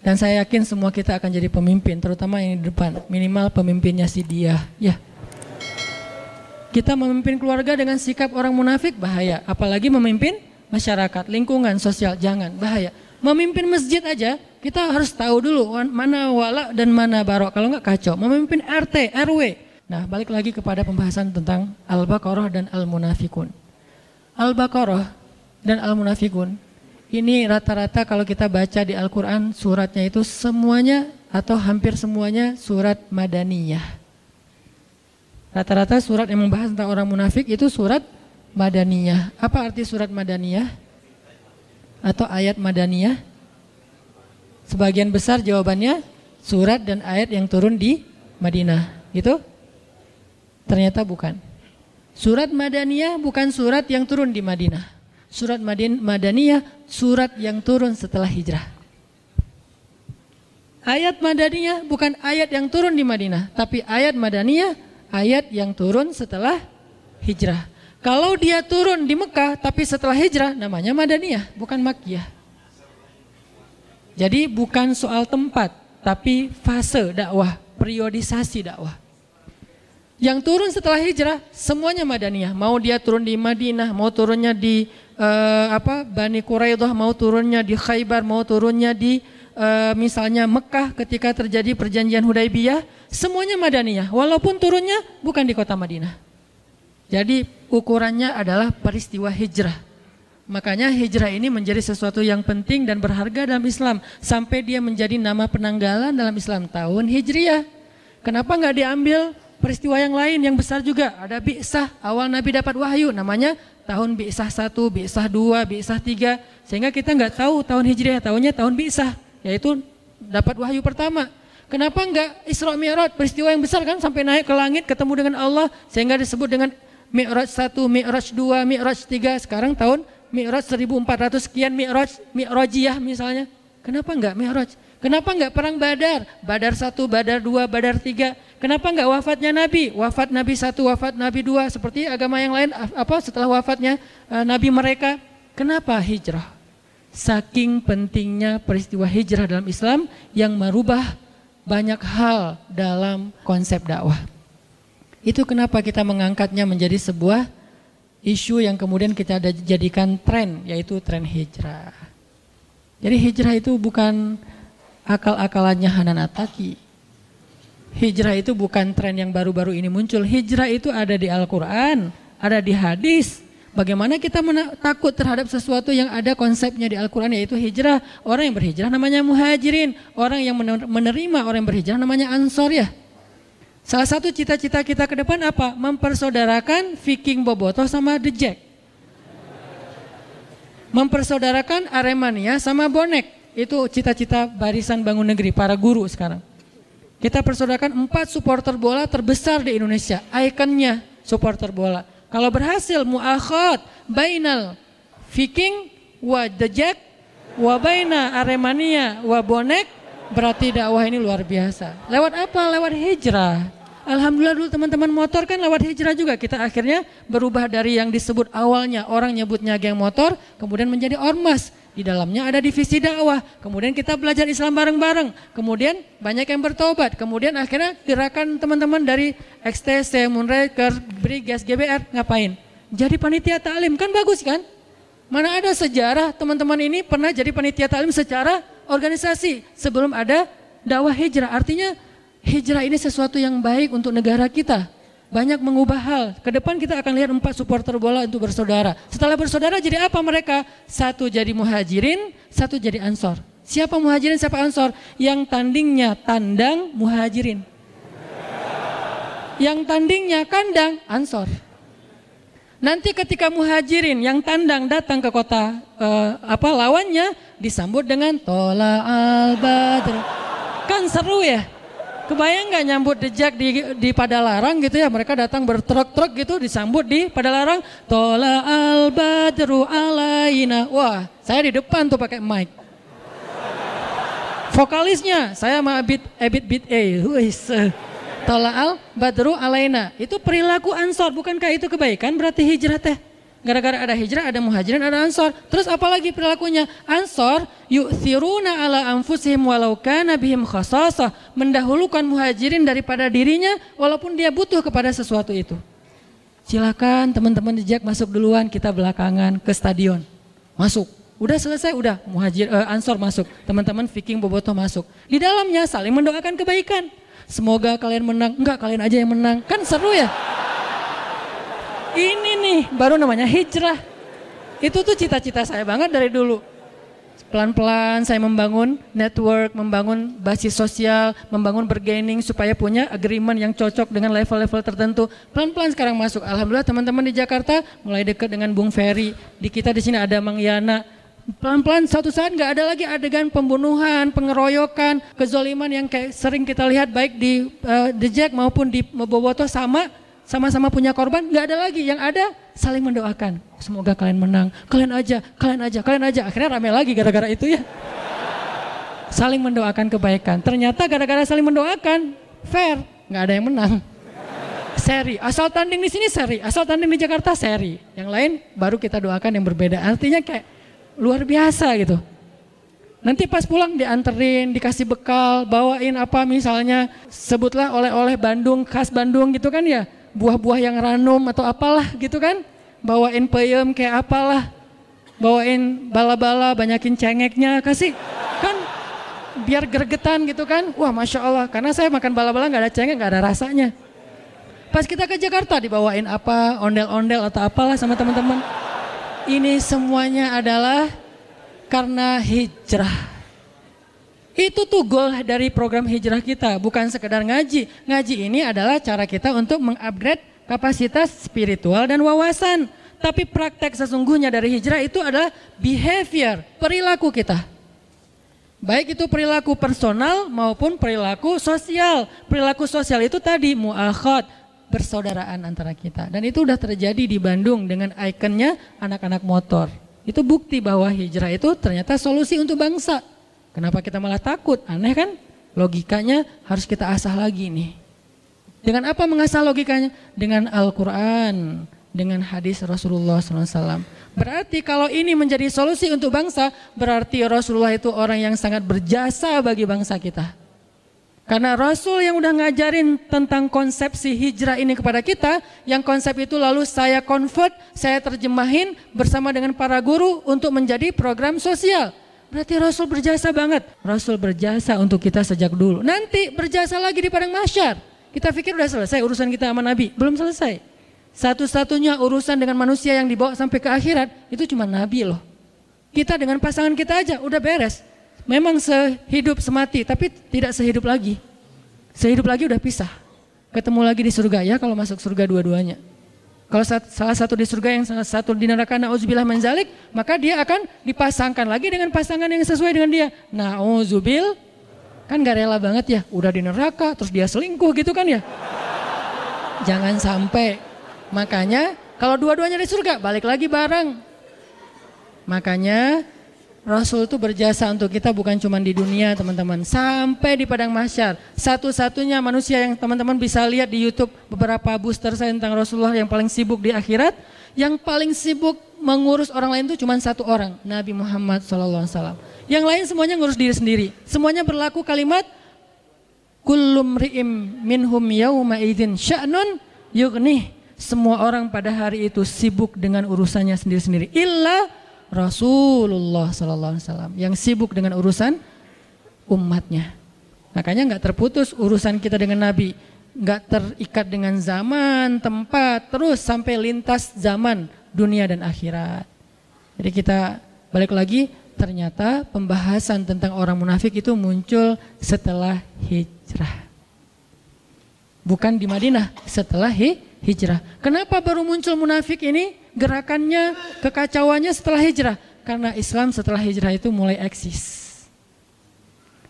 Dan saya yakin semua kita akan jadi pemimpin, terutama yang di depan, minimal pemimpinnya si dia, ya. Kita memimpin keluarga dengan sikap orang munafik bahaya, apalagi memimpin masyarakat, lingkungan sosial, jangan, bahaya. Memimpin masjid aja kita harus tahu dulu mana wala dan mana barok, kalau enggak kacau. Memimpin RT, RW. Nah, balik lagi kepada pembahasan tentang Al-Baqarah dan Al-Munafikun. Al-Baqarah dan Al-Munafikun ini rata-rata kalau kita baca di Al-Quran suratnya itu semuanya atau hampir semuanya surat Madaniyah. Rata-rata surat yang membahas tentang orang munafik itu surat Madaniyah. Apa arti surat Madaniyah? Atau ayat Madaniyah? Sebagian besar jawabannya surat dan ayat yang turun di Madinah. Gitu? Ternyata bukan. Surat Madaniyah bukan surat yang turun di Madinah. Surat Madaniyah surat yang turun setelah hijrah. Ayat Madaniyah bukan ayat yang turun di Madinah, tapi ayat Madaniyah ayat yang turun setelah hijrah. Kalau dia turun di Mekah tapi setelah hijrah namanya Madaniyah, bukan Makkiyah. Jadi bukan soal tempat, tapi fase dakwah, periodisasi dakwah. Yang turun setelah hijrah semuanya Madaniyah. Mau dia turun di Madinah, mau turunnya di Bani Quraidah, mau turunnya di Khaybar, mau turunnya di misalnya Mekah ketika terjadi perjanjian Hudaibiyah, semuanya Madaniyah. Walaupun turunnya bukan di kota Madinah. Jadi ukurannya adalah peristiwa hijrah. Makanya hijrah ini menjadi sesuatu yang penting dan berharga dalam Islam. Sampai dia menjadi nama penanggalan dalam Islam, tahun Hijriah. Kenapa nggak diambil peristiwa yang lain yang besar juga? Ada Bi'sah, awal Nabi dapat wahyu, namanya tahun Bi'sah 1, Bi'sah 2, Bi'sah 3. Sehingga kita nggak tahu tahun Hijriah, tahunnya tahun Bi'sah, yaitu dapat wahyu pertama. Kenapa nggak Isra Mi'raj, peristiwa yang besar kan, sampai naik ke langit ketemu dengan Allah, sehingga disebut dengan Mi'raj 1, Mi'raj 2, Mi'raj 3, sekarang tahun Mi'raj 1400 sekian Mi'rajiyah misalnya. Kenapa enggak Mi'raj? Kenapa enggak perang Badar? Badar 1, Badar 2, Badar 3. Kenapa enggak wafatnya Nabi? Wafat Nabi 1, wafat Nabi 2, seperti agama yang lain setelah wafatnya Nabi mereka. Kenapa hijrah? Saking pentingnya peristiwa hijrah dalam Islam yang merubah banyak hal dalam konsep dakwah. Itu kenapa kita mengangkatnya menjadi sebuah isu yang kemudian kita jadikan tren, yaitu tren hijrah. Jadi hijrah itu bukan akal-akalannya Hanan Attaqi. Hijrah itu bukan tren yang baru-baru ini muncul. Hijrah itu ada di Al-Quran, ada di hadis. Bagaimana kita takut terhadap sesuatu yang ada konsepnya di Al-Quran, yaitu hijrah. Orang yang berhijrah namanya muhajirin. Orang yang menerima orang yang berhijrah namanya ansor ya. Salah satu cita-cita kita ke depan apa? Mempersaudarakan Viking Bobotoh sama The Jack. Mempersaudarakan Aremania sama Bonek. Itu cita-cita barisan bangun negeri, para guru sekarang. Kita persaudarakan 4 supporter bola terbesar di Indonesia. Ikonnya supporter bola. Kalau berhasil mu'akhad bainal Viking wa The Jack wa baina Aremania wa Bonek, berarti dakwah ini luar biasa. Lewat apa? Lewat hijrah. Alhamdulillah dulu teman-teman motor kan lewat hijrah juga. Kita akhirnya berubah dari yang disebut awalnya orang nyebutnya geng motor, kemudian menjadi ormas. Di dalamnya ada divisi dakwah. Kemudian kita belajar Islam bareng-bareng. Kemudian banyak yang bertobat. Kemudian akhirnya gerakan teman-teman dari XTC, Moonraker, Brigas, GBR ngapain? Jadi panitia taklim, kan bagus kan? Mana ada sejarah teman-teman ini pernah jadi panitia taklim secara organisasi sebelum ada dakwah hijrah. Artinya hijrah ini sesuatu yang baik untuk negara kita. Banyak mengubah hal. Ke depan kita akan lihat 4 supporter bola untuk bersaudara. Setelah bersaudara jadi apa mereka? 1 jadi muhajirin, 1 jadi ansor. Siapa muhajirin, siapa ansor? Yang tandingnya tandang muhajirin. Yang tandingnya kandang ansor. Nanti ketika muhajirin yang tandang datang ke kota lawannya disambut dengan tola al-badr. Kan seru ya? Kebayang nggak nyambut dejak di Padalarang gitu ya? Mereka datang bertruk-truk gitu disambut di Padalarang. Tola al-badru alaina. Wah, saya di depan tuh pakai mic. Vokalisnya saya sama Ebit Tola al-badru alaina. Itu perilaku ansor, bukankah itu kebaikan? Berarti hijrah teh. Gara-gara ada hijrah, ada muhajirin, ada ansor. Terus apalagi perilakunya? Ansor yu'thiruna ala anfusihim walau kana bihim khasasah. Mendahulukan muhajirin daripada dirinya walaupun dia butuh kepada sesuatu itu. Silakan teman-teman dijak masuk duluan, kita belakangan ke stadion. Masuk. Udah selesai, udah ansor masuk. Teman-teman Viking Bobotoh masuk. Di dalamnya saling mendoakan kebaikan. Semoga kalian menang. Enggak, kalian aja yang menang. Kan seru ya? Ini nih baru namanya hijrah. Itu tuh cita-cita saya banget dari dulu. Pelan-pelan saya membangun network, membangun basis sosial, membangun bergaining supaya punya agreement yang cocok dengan level-level tertentu. Pelan-pelan sekarang masuk. Alhamdulillah teman-teman di Jakarta mulai dekat dengan Bung Ferry. Di kita di sini ada Mang Yana. Pelan-pelan suatu saat nggak ada lagi adegan pembunuhan, pengeroyokan, kezoliman yang kayak sering kita lihat baik di The Jack maupun di Bobotoh sama-sama punya korban, nggak ada lagi. Yang ada saling mendoakan. Semoga kalian menang, kalian aja. Akhirnya rame lagi gara-gara itu ya. Saling mendoakan kebaikan. Ternyata gara-gara saling mendoakan, fair, nggak ada yang menang. Seri, asal tanding di sini seri, asal tanding di Jakarta seri. Yang lain baru kita doakan yang berbeda. Artinya kayak luar biasa gitu. Nanti pas pulang dianterin, dikasih bekal, bawain apa misalnya, sebutlah oleh-oleh Bandung, khas Bandung gitu kan ya. Buah-buah yang ranum atau apalah gitu kan. Bawain peyem kayak apalah. Bawain bala-bala, banyakin cengeknya, kasih. Kan biar gregetan gitu kan. Wah Masya Allah, karena saya makan bala-bala gak ada cengek, gak ada rasanya. Pas kita ke Jakarta dibawain apa, ondel-ondel atau apalah sama teman-teman. Ini semuanya adalah karena hijrah. Itu tuh goal dari program hijrah kita, bukan sekedar ngaji. Ngaji ini adalah cara kita untuk mengupgrade kapasitas spiritual dan wawasan. Tapi praktek sesungguhnya dari hijrah itu adalah behavior, perilaku kita. Baik itu perilaku personal maupun perilaku sosial. Perilaku sosial itu tadi mu'akhad, persaudaraan antara kita. Dan itu udah terjadi di Bandung dengan ikonnya anak-anak motor. Itu bukti bahwa hijrah itu ternyata solusi untuk bangsa. Kenapa kita malah takut? Aneh kan? Logikanya harus kita asah lagi nih. Dengan apa mengasah logikanya? Dengan Al-Quran, dengan hadis Rasulullah SAW. Berarti kalau ini menjadi solusi untuk bangsa, berarti Rasulullah itu orang yang sangat berjasa bagi bangsa kita. Karena Rasul yang udah ngajarin tentang konsepsi hijrah ini kepada kita, yang konsep itu lalu saya convert, saya terjemahin bersama dengan para guru untuk menjadi program sosial. Berarti Rasul berjasa banget. Rasul berjasa untuk kita sejak dulu. Nanti berjasa lagi di padang mahsyar. Kita pikir udah selesai urusan kita sama Nabi. Belum selesai. Satu-satunya urusan dengan manusia yang dibawa sampai ke akhirat, itu cuma Nabi loh. Kita dengan pasangan kita aja udah beres. Memang sehidup semati, tapi tidak sehidup lagi. Sehidup lagi udah pisah. Ketemu lagi di surga ya kalau masuk surga dua-duanya. Kalau salah satu di surga yang salah satu di neraka, na'udzubillah min zalik, maka dia akan dipasangkan lagi dengan pasangan yang sesuai dengan dia. Na'udzubil, kan gak rela banget ya, udah di neraka terus dia selingkuh gitu kan ya. Jangan sampai. Makanya kalau dua-duanya di surga, balik lagi bareng. Makanya Rasul itu berjasa untuk kita bukan cuma di dunia teman-teman, sampai di padang mahsyar. Satu-satunya manusia yang teman-teman bisa lihat di YouTube beberapa booster saya tentang Rasulullah yang paling sibuk di akhirat, yang paling sibuk mengurus orang lain itu cuma satu orang, Nabi Muhammad SAW. Yang lain semuanya ngurus diri sendiri. Semuanya berlaku kalimat kullum ri'im minhum yawma idzin sya'nun yughnih. Semua orang pada hari itu sibuk dengan urusannya sendiri-sendiri. Illa Rasulullah SAW yang sibuk dengan urusan umatnya. Makanya nggak terputus urusan kita dengan Nabi, nggak terikat dengan zaman, tempat, terus sampai lintas zaman dunia dan akhirat. Jadi kita balik lagi Ternyata pembahasan tentang orang munafik itu muncul setelah hijrah. Bukan di Madinah, setelah hijrah. Kenapa baru muncul munafik ini? Gerakannya, kekacauannya setelah hijrah. Karena Islam setelah hijrah itu mulai eksis.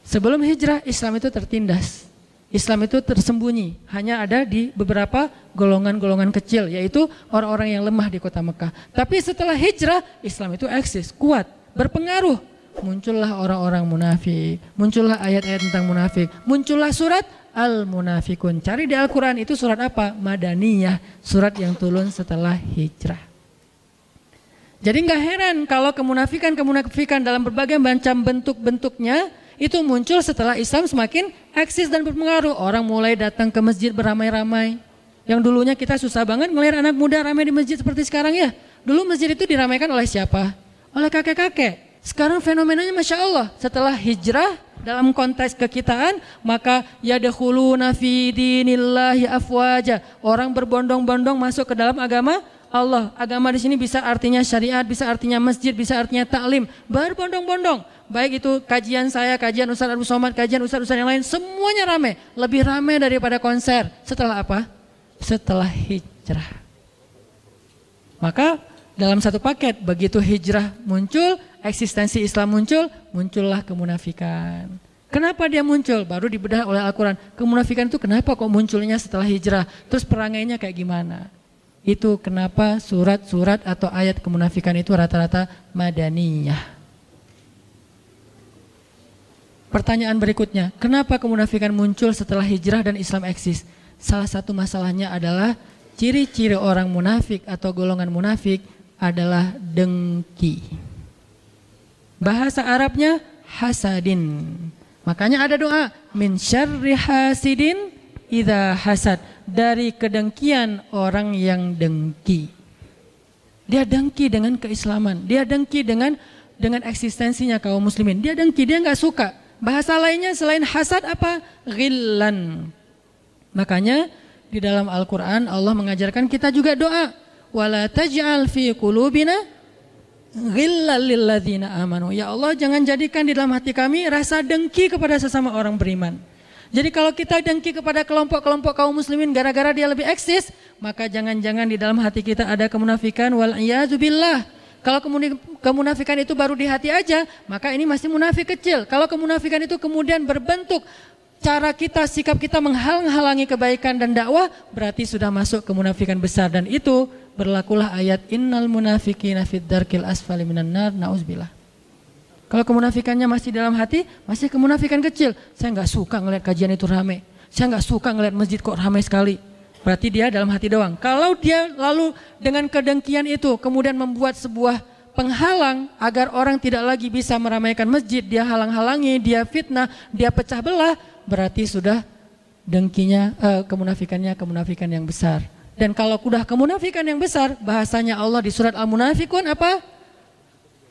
Sebelum hijrah, Islam itu tertindas. Islam itu tersembunyi. Hanya ada di beberapa golongan-golongan kecil, yaitu orang-orang yang lemah di kota Mekah. Tapi setelah hijrah, Islam itu eksis, kuat, berpengaruh. Muncullah orang-orang munafik. Muncullah ayat-ayat tentang munafik. Muncullah surat Al-Munafikun. Cari di Al-Quran itu surat apa? Madaniyah. Surat yang turun setelah hijrah. Jadi nggak heran kalau kemunafikan dalam berbagai macam bentuk-bentuknya itu muncul setelah Islam semakin eksis dan berpengaruh. Orang mulai datang ke masjid beramai-ramai. Yang dulunya kita susah banget ngelihat anak muda ramai di masjid seperti sekarang ya. Dulu masjid itu diramaikan oleh siapa? Oleh kakek-kakek. Sekarang fenomenanya Masya Allah. Setelah hijrah dalam konteks kekitaan, maka yadkhuluna fi dinillahi afwaja. Orang berbondong-bondong masuk ke dalam agama Allah. Agama di sini bisa artinya syariat, bisa artinya masjid, bisa artinya taklim. Berbondong-bondong. Baik itu kajian saya, kajian Ustaz Abu Somad, kajian Ustaz-Ustaz yang lain, semuanya ramai. Lebih ramai daripada konser. Setelah apa? Setelah hijrah. Maka dalam satu paket, begitu hijrah muncul, eksistensi Islam muncul, muncullah kemunafikan. Kenapa dia muncul? Baru dibedah oleh Al-Quran. Kemunafikan itu kenapa kok munculnya setelah hijrah? Terus perangainya kayak gimana? Itu kenapa surat-surat atau ayat kemunafikan itu rata-rata madaniyah. Pertanyaan berikutnya, kenapa kemunafikan muncul setelah hijrah dan Islam eksis? Salah satu masalahnya adalah ciri-ciri orang munafik atau golongan munafik adalah dengki. Bahasa Arabnya hasadin. Makanya ada doa min syarri hasidin idza hasad, dari kedengkian orang yang dengki. Dia dengki dengan keislaman, dia dengki dengan eksistensinya kaum muslimin. Dia dengki, dia nggak suka. Bahasa lainnya selain hasad apa? Ghillan. Makanya di dalam Al-Quran Allah mengajarkan kita juga doa. Wala taj'al fi qulubina ghillal lilladzina amanu. Ya Allah, jangan jadikan di dalam hati kami rasa dengki kepada sesama orang beriman. Jadi kalau kita dengki kepada kelompok-kelompok kaum muslimin gara-gara dia lebih eksis, maka jangan-jangan di dalam hati kita ada kemunafikan wal iyazubillah. Kalau kemunafikan itu baru di hati aja, maka ini masih munafik kecil. Kalau kemunafikan itu kemudian berbentuk cara kita, sikap kita menghalang-halangi kebaikan dan dakwah, berarti sudah masuk kemunafikan besar. Dan itu berlakulah ayat innal munafiqina fid darkil asfali minan nar, na'udzubillah. Kalau kemunafikannya masih dalam hati, masih kemunafikan kecil. Saya nggak suka ngelihat kajian itu ramai. Saya nggak suka ngelihat masjid kok ramai sekali. Berarti dia dalam hati doang. Kalau dia lalu dengan kedengkian itu kemudian membuat sebuah penghalang agar orang tidak lagi bisa meramaikan masjid, dia halang-halangi, dia fitnah, dia pecah belah, berarti sudah dengkinya, kemunafikan yang besar. Dan kalau sudah kemunafikan yang besar, bahasanya Allah di surat Al-Munafikun apa?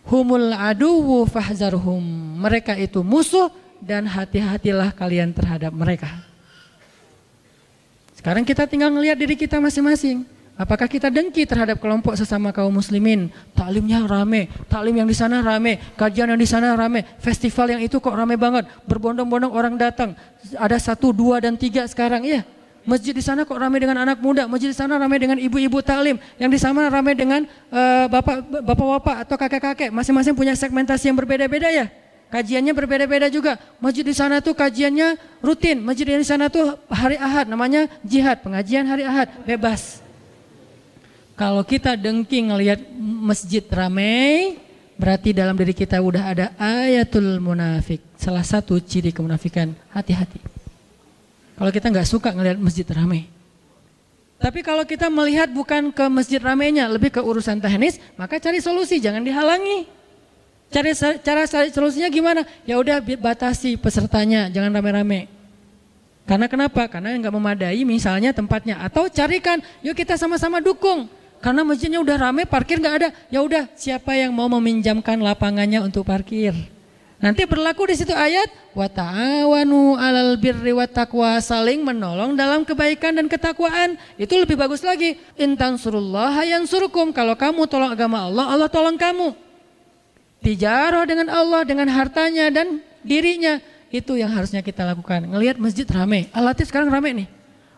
Humul aduwu fahzarhum. Mereka itu musuh dan hati-hatilah kalian terhadap mereka. Sekarang kita tinggal ngelihat diri kita masing-masing. Apakah kita dengki terhadap kelompok sesama kaum muslimin? Taklimnya rame, taklim yang di sana rame, kajian yang di sana rame, festival yang itu kok rame banget, berbondong-bondong orang datang. Ada 1, 2, dan 3 sekarang ya. Masjid di sana kok ramai dengan anak muda, masjid di sana ramai dengan ibu-ibu taklim, yang di sana ramai dengan bapak-bapak atau kakek-kakek. Masing-masing punya segmentasi yang berbeda-beda ya. Kajiannya berbeda-beda juga. Masjid di sana tuh kajiannya rutin, masjid di sana tuh hari Ahad, namanya jihad, pengajian hari Ahad, bebas. Kalau kita dengki ngelihat masjid ramai, berarti dalam diri kita udah ada ayatul munafik. Salah satu ciri kemunafikan, hati-hati. Kalau kita nggak suka ngelihat masjid ramai. Tapi kalau kita melihat bukan ke masjid ramainya, lebih ke urusan teknis, maka cari solusi, jangan dihalangi. Cara solusinya gimana? Ya udah batasi pesertanya, jangan rame-rame. Karena kenapa? Karena nggak memadai misalnya tempatnya. Atau carikan, yuk kita sama-sama dukung. Karena masjidnya udah ramai, parkir nggak ada. Ya udah, siapa yang mau meminjamkan lapangannya untuk parkir? Nanti berlaku di situ ayat wa ta'awanu 'alal birri wat taqwa, saling menolong dalam kebaikan dan ketakwaan. Itu lebih bagus lagi. In tansurullaha yansurkum, kalau kamu tolong agama Allah, Allah tolong kamu. tijarah dengan Allah, dengan hartanya dan dirinya. Itu yang harusnya kita lakukan. Ngelihat masjid rame, Al-Latif sekarang rame nih.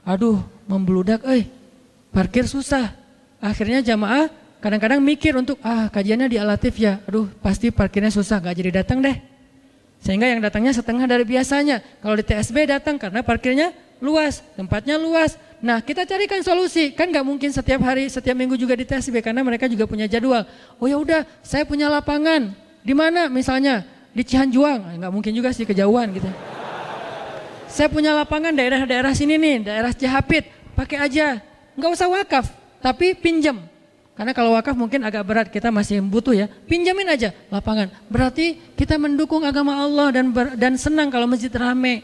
Aduh, membludak, parkir susah. Akhirnya jamaah kadang-kadang mikir untuk kajiannya di Al-Latif ya. Aduh, pasti parkirnya susah, gak jadi datang deh. Sehingga yang datangnya setengah dari biasanya. Kalau di TSB datang karena parkirnya luas, tempatnya luas. Nah, kita carikan solusi. Kan gak mungkin setiap hari, setiap minggu juga di TSB karena mereka juga punya jadwal. Oh ya udah, saya punya lapangan. Di mana misalnya? Di Cihanjuang. Gak mungkin juga sih, kejauhan gitu. Saya punya lapangan daerah-daerah sini nih, daerah Cihapit. Pakai aja. Gak usah wakaf, tapi pinjam. Karena kalau wakaf mungkin agak berat, kita masih butuh ya. Pinjamin aja lapangan. Berarti kita mendukung agama Allah dan senang kalau masjid rame.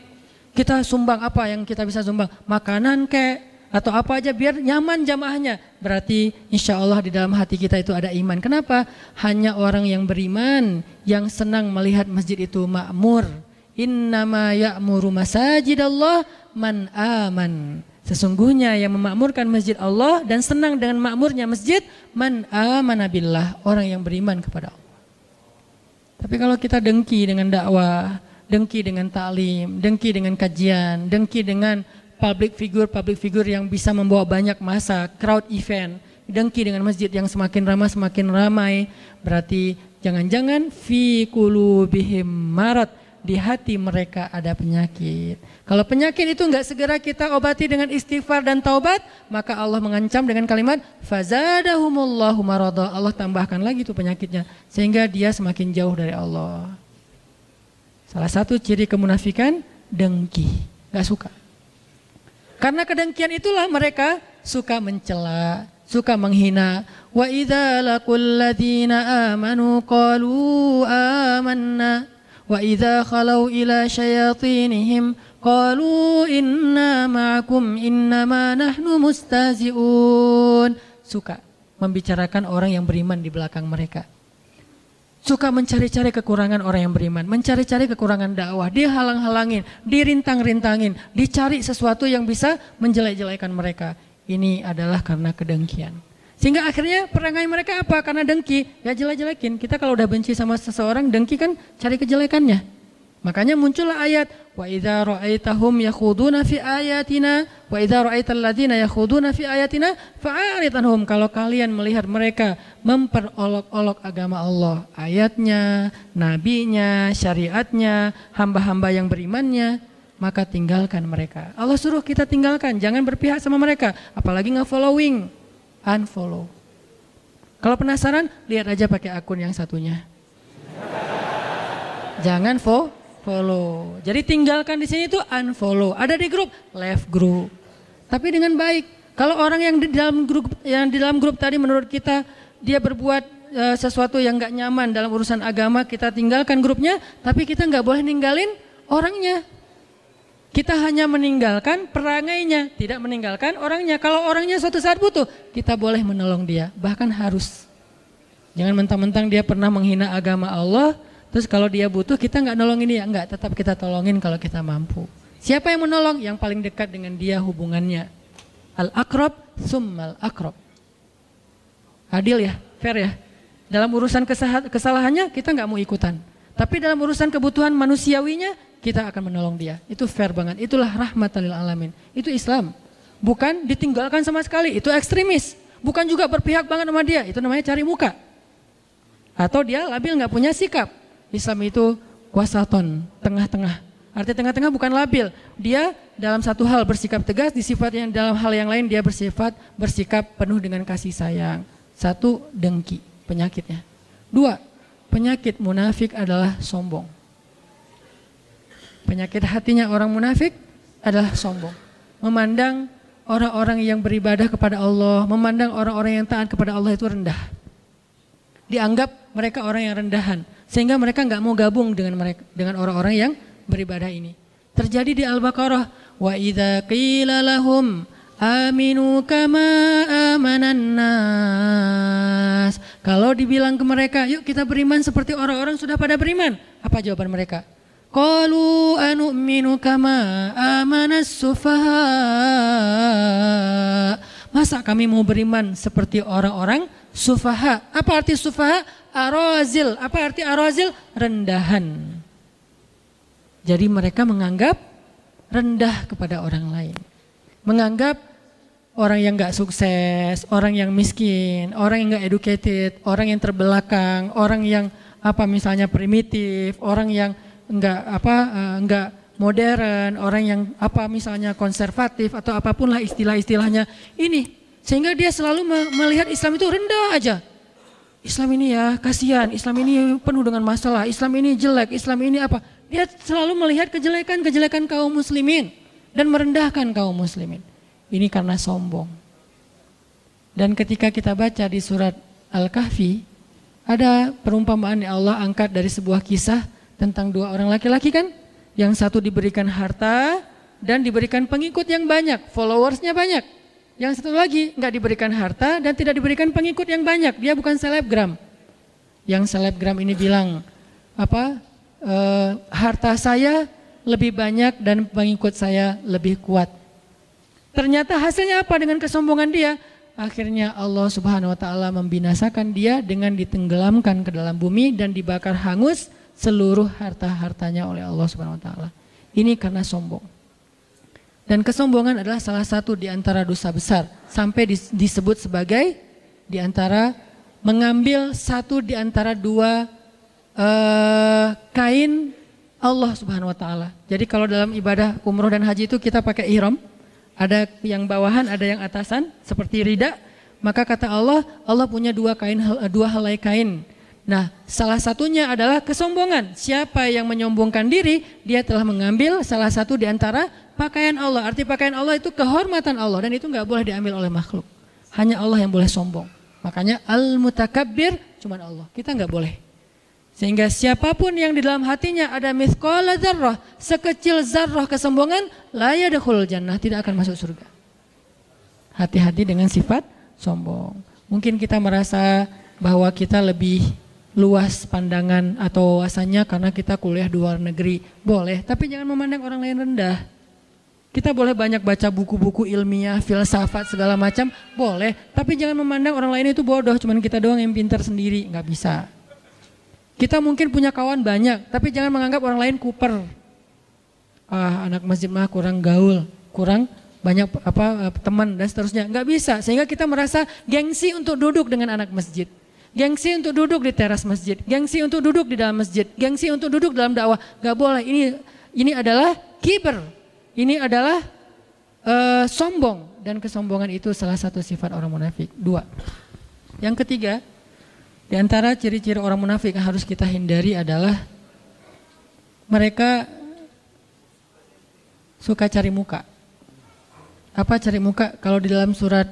Kita sumbang apa yang kita bisa sumbang? Makanan atau apa aja biar nyaman jamaahnya. Berarti insya Allah di dalam hati kita itu ada iman. Kenapa? Hanya orang yang beriman yang senang melihat masjid itu makmur. Innama ya'muru masajidallah man aman. Sesungguhnya yang memakmurkan masjid Allah dan senang dengan makmurnya masjid, man amana billah, orang yang beriman kepada Allah. Tapi kalau kita dengki dengan dakwah, dengki dengan ta'lim, dengki dengan kajian, dengki dengan public figure yang bisa membawa banyak massa, crowd event, dengki dengan masjid yang semakin ramai, berarti jangan-jangan fi qulubihim marad, di hati mereka ada penyakit. Kalau penyakit itu enggak segera kita obati dengan istighfar dan taubat, maka Allah mengancam dengan kalimat fazadahumullahu marada. Allah tambahkan lagi itu penyakitnya sehingga dia semakin jauh dari Allah. Salah satu ciri kemunafikan dengki, enggak suka. Karena kedengkian itulah mereka suka mencela, suka menghina. Wa idza laqul ladzina amanu qalu amanna wa idza khalau ila syayatinihim qalu inna ma'akum innama nahnu mustahzi'un. Suka membicarakan orang yang beriman di belakang mereka. Suka mencari-cari kekurangan orang yang beriman, mencari-cari kekurangan dakwah, dihalang-halangin, dirintang-rintangin, dicari sesuatu yang bisa menjelek-jelekan mereka. Ini adalah karena kedengkian. Sehingga akhirnya perangai mereka apa? Karena dengki, ya jelek-jelekin. Kita kalau udah benci sama seseorang, dengki kan cari kejelekannya. Makanya muncullah ayat wa idza ra'aitahum yakhuduna fi ayatina wa idza ra'aital ladzina yakhuduna fi ayatina fa'arid anhum. Kalau kalian melihat mereka memperolok-olok agama Allah, ayatnya, nabinya, syariatnya, hamba-hamba yang berimannya, maka tinggalkan mereka. Allah suruh kita tinggalkan, jangan berpihak sama mereka, apalagi nge-following, unfollow. Kalau penasaran, lihat aja pakai akun yang satunya. Jangan follow. Jadi tinggalkan di sini itu unfollow. Ada di grup, left group. Tapi dengan baik. Kalau orang yang di dalam grup tadi menurut kita dia berbuat sesuatu yang nggak nyaman dalam urusan agama, kita tinggalkan grupnya. Tapi kita nggak boleh ninggalin orangnya. Kita hanya meninggalkan perangainya, tidak meninggalkan orangnya. Kalau orangnya suatu saat butuh, kita boleh menolong dia. Bahkan harus. Jangan mentang-mentang dia pernah menghina agama Allah. Terus kalau dia butuh kita nggak nolongin dia, enggak, tetap kita tolongin kalau kita mampu. Siapa yang menolong? Yang paling dekat dengan dia hubungannya. Al-aqrab summal aqrab. Adil ya, fair ya. Dalam urusan kesalahannya kita nggak mau ikutan. Tapi dalam urusan kebutuhan manusiawinya kita akan menolong dia. Itu fair banget. Itulah rahmatan lil alamin. Itu Islam. Bukan ditinggalkan sama sekali. Itu ekstremis. Bukan juga berpihak banget sama dia. Itu namanya cari muka. Atau dia labil nggak punya sikap. Islam itu wasaton, tengah-tengah. Arti tengah-tengah bukan labil. Dia dalam satu hal bersikap tegas, di sifat yang dalam hal yang lain dia bersikap penuh dengan kasih sayang. Satu, dengki, penyakitnya. Dua, penyakit munafik adalah sombong. Penyakit hatinya orang munafik adalah sombong. Memandang orang-orang yang beribadah kepada Allah, memandang orang-orang yang taat kepada Allah itu rendah. Dianggap mereka orang yang rendahan. Sehingga mereka nggak mau gabung dengan orang-orang yang beribadah ini. Terjadi di Al-Baqarah, wa idza qila lahum aminu kama amanan nas. Kalau dibilang ke mereka, yuk kita beriman seperti orang-orang sudah pada beriman. Apa jawaban mereka? Qalu anu'minu kama amanas sufaha. Masa kami mau beriman seperti orang-orang Sufaha. Apa arti sufaha? Arazil. Apa arti arazil? Rendahan. Jadi mereka menganggap rendah kepada orang lain. Menganggap orang yang gak sukses, orang yang miskin, orang yang gak educated, orang yang terbelakang, orang yang misalnya primitif, orang yang enggak modern, orang yang misalnya konservatif atau apapun lah istilah-istilahnya ini, sehingga dia selalu melihat Islam itu rendah aja. Islam ini ya kasihan, Islam ini penuh dengan masalah, Islam ini jelek, Islam ini apa? Dia selalu melihat kejelekan-kejelekan kaum muslimin dan merendahkan kaum muslimin. Ini karena sombong. Dan ketika kita baca di surat Al-Kahfi, ada perumpamaan yang Allah angkat dari sebuah kisah tentang dua orang laki-laki kan, yang satu diberikan harta dan diberikan pengikut yang banyak, followersnya banyak. Yang satu lagi nggak diberikan harta dan tidak diberikan pengikut yang banyak, dia bukan selebgram. Yang selebgram ini bilang harta saya lebih banyak dan pengikut saya lebih kuat. Ternyata hasilnya apa dengan kesombongan dia? Akhirnya Allah Subhanahu wa taala membinasakan dia dengan ditenggelamkan ke dalam bumi dan dibakar hangus seluruh harta-hartanya oleh Allah Subhanahu wa taala. Ini karena sombong. Dan kesombongan adalah salah satu di antara dosa besar, sampai disebut sebagai di antara mengambil satu di antara dua kain Allah Subhanahu wa taala. Jadi kalau dalam ibadah umroh dan haji itu kita pakai ihram, ada yang bawahan, ada yang atasan, seperti rida. Maka kata Allah, Allah punya dua helai kain. Nah, salah satunya adalah kesombongan. Siapa yang menyombongkan diri, dia telah mengambil salah satu di antara pakaian Allah. Arti pakaian Allah itu kehormatan Allah, dan itu nggak boleh diambil oleh makhluk. Hanya Allah yang boleh sombong. Makanya al-mutakabbir cuma Allah. Kita nggak boleh. Sehingga siapapun yang di dalam hatinya ada mithqala dzarrah, sekecil zarrah kesombongan, la yadkhulul jannah, tidak akan masuk surga. Hati-hati dengan sifat sombong. Mungkin kita merasa bahwa kita lebih luas pandangan atau wawasannya karena kita kuliah di luar negeri. Boleh, tapi jangan memandang orang lain rendah. Kita boleh banyak baca buku-buku ilmiah, filsafat segala macam, boleh, tapi jangan memandang orang lain itu bodoh, cuman kita doang yang pintar sendiri, nggak bisa. Kita mungkin punya kawan banyak, tapi jangan menganggap orang lain kuper. Anak masjid mah kurang gaul, kurang banyak teman dan seterusnya. Nggak bisa, sehingga kita merasa gengsi untuk duduk dengan anak masjid. Gengsi untuk duduk di teras masjid, gengsi untuk duduk di dalam masjid, gengsi untuk duduk dalam dakwah. Nggak boleh, ini adalah kiber, ini adalah sombong. Dan kesombongan itu salah satu sifat orang munafik. 2. Yang ketiga, di antara ciri-ciri orang munafik yang harus kita hindari adalah mereka suka cari muka. Apa cari muka? Kalau di dalam surat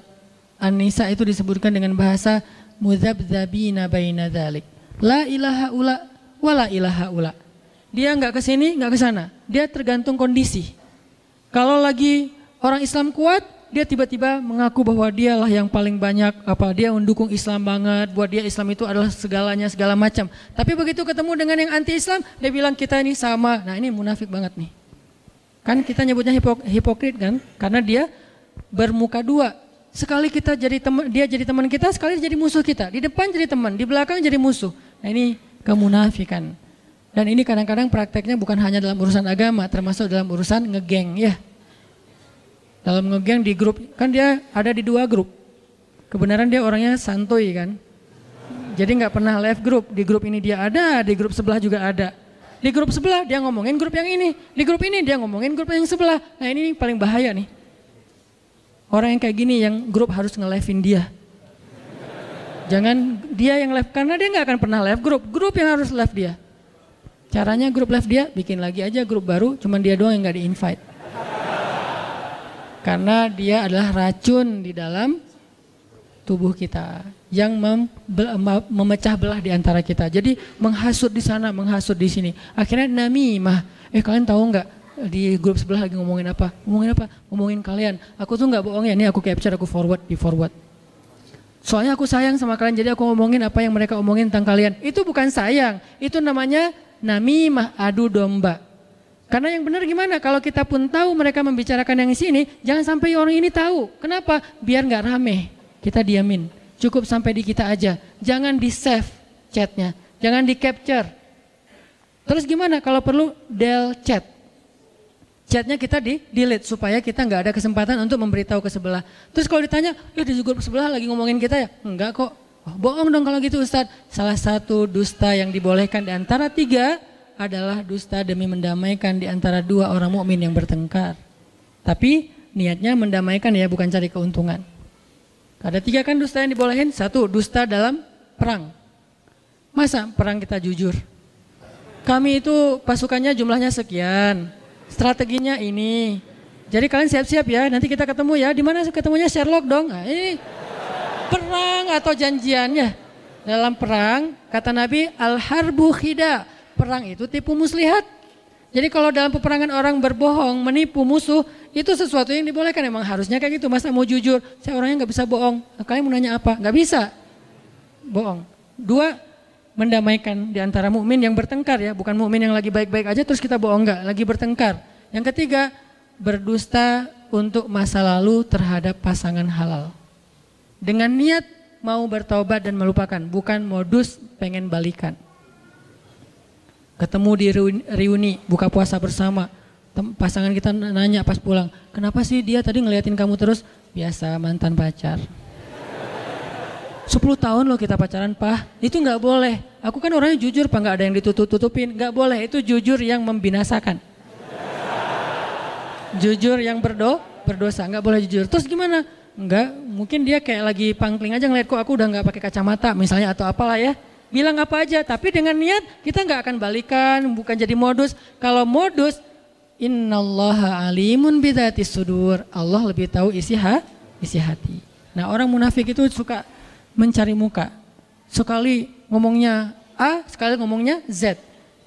An-Nisa itu disebutkan dengan bahasa mudzabdzabina baina dzalik. La ilaha ula wa la ilaha ula. Dia enggak ke sini, enggak ke sana. Dia tergantung kondisi. Kalau lagi orang Islam kuat, dia tiba-tiba mengaku bahwa dialah yang paling banyak, dia mendukung Islam banget, buat dia Islam itu adalah segalanya, segala macam. Tapi begitu ketemu dengan yang anti-Islam, dia bilang kita ini sama. Nah, ini munafik banget nih. Kan kita nyebutnya hipokrit kan? Karena dia bermuka dua. Sekali kita jadi teman, dia jadi teman kita, sekali jadi musuh kita. Di depan jadi teman, di belakang jadi musuh. Nah, ini kemunafikan. Dan ini kadang-kadang prakteknya bukan hanya dalam urusan agama, termasuk dalam urusan ngegeng ya. Dalam ngegeng di grup, kan dia ada di 2 grup. Kebenaran dia orangnya santuy kan. Jadi nggak pernah left grup. Di grup ini dia ada, di grup sebelah juga ada. Di grup sebelah dia ngomongin grup yang ini. Di grup ini dia ngomongin grup yang sebelah. Nah ini paling bahaya nih. Orang yang kayak gini yang grup harus nge-leave-in dia. Jangan dia yang left, karena dia nggak akan pernah left grup. Grup yang harus left dia. Caranya grup left dia, bikin lagi aja grup baru, cuman dia doang yang nggak di-invite. Karena dia adalah racun di dalam tubuh kita yang memecah belah di antara kita. Jadi menghasut di sana, menghasut di sini. Akhirnya namimah. Kalian tahu nggak di grup sebelah lagi ngomongin apa? Ngomongin apa? Ngomongin kalian. Aku tuh nggak bohong ya. Ini aku capture, aku di forward. Soalnya aku sayang sama kalian. Jadi aku ngomongin apa yang mereka omongin tentang kalian. Itu bukan sayang. Itu namanya namimah, adu domba. Karena yang benar gimana? Kalau kita pun tahu mereka membicarakan yang di sini, jangan sampai orang ini tahu. Kenapa? Biar nggak rame. Kita diamin. Cukup sampai di kita aja. Jangan di save chatnya, jangan di capture. Terus gimana kalau perlu del chat? Chatnya kita di delete supaya kita nggak ada kesempatan untuk memberitahu ke sebelah. Terus kalau ditanya, ya di grup sebelah lagi ngomongin kita ya? Enggak kok. Oh, bohong dong kalau gitu Ustadz. Salah satu dusta yang dibolehkan di antara 3 adalah dusta demi mendamaikan di antara 2 orang mukmin yang bertengkar. Tapi niatnya mendamaikan ya, bukan cari keuntungan. Ada 3 kan dusta yang dibolehin. 1, dusta dalam perang. Masa perang kita jujur? Kami itu pasukannya jumlahnya sekian, strateginya ini. Jadi kalian siap-siap ya, nanti kita ketemu ya. Di mana ketemunya Sherlock dong? Nah, ini perang atau janjiannya. Dalam perang, kata Nabi, al-harbu khida. Perang itu tipu muslihat. Jadi kalau dalam peperangan orang berbohong, menipu musuh, itu sesuatu yang dibolehkan. Emang harusnya kayak gitu. Masa mau jujur, saya orangnya gak bisa bohong. Kalian mau nanya apa? Gak bisa bohong. 2, mendamaikan di antara mukmin yang bertengkar ya. Bukan mukmin yang lagi baik-baik aja terus kita bohong, enggak. Lagi bertengkar. Yang 3, berdusta untuk masa lalu terhadap pasangan halal. Dengan niat mau bertaubat dan melupakan, bukan modus pengen balikan. Ketemu di reuni, buka puasa bersama, pasangan kita nanya pas pulang, kenapa sih dia tadi ngeliatin kamu terus? Biasa, mantan pacar. 10 tahun loh kita pacaran, Pak. Itu nggak boleh. Aku kan orangnya jujur, Pak, nggak ada yang ditutup-tutupin. Nggak boleh, itu jujur yang membinasakan. Jujur yang berdosa, nggak boleh jujur. Terus gimana? Enggak, mungkin dia kayak lagi pangkling aja ngeliat kok aku udah nggak pakai kacamata misalnya atau apalah ya. Bilang apa aja, tapi dengan niat kita nggak akan balikan, bukan jadi modus. Kalau modus, innallaha alimun bidzatis sudur. Allah lebih tahu isi hati. Nah, orang munafik itu suka mencari muka. Sekali ngomongnya A, sekali ngomongnya Z.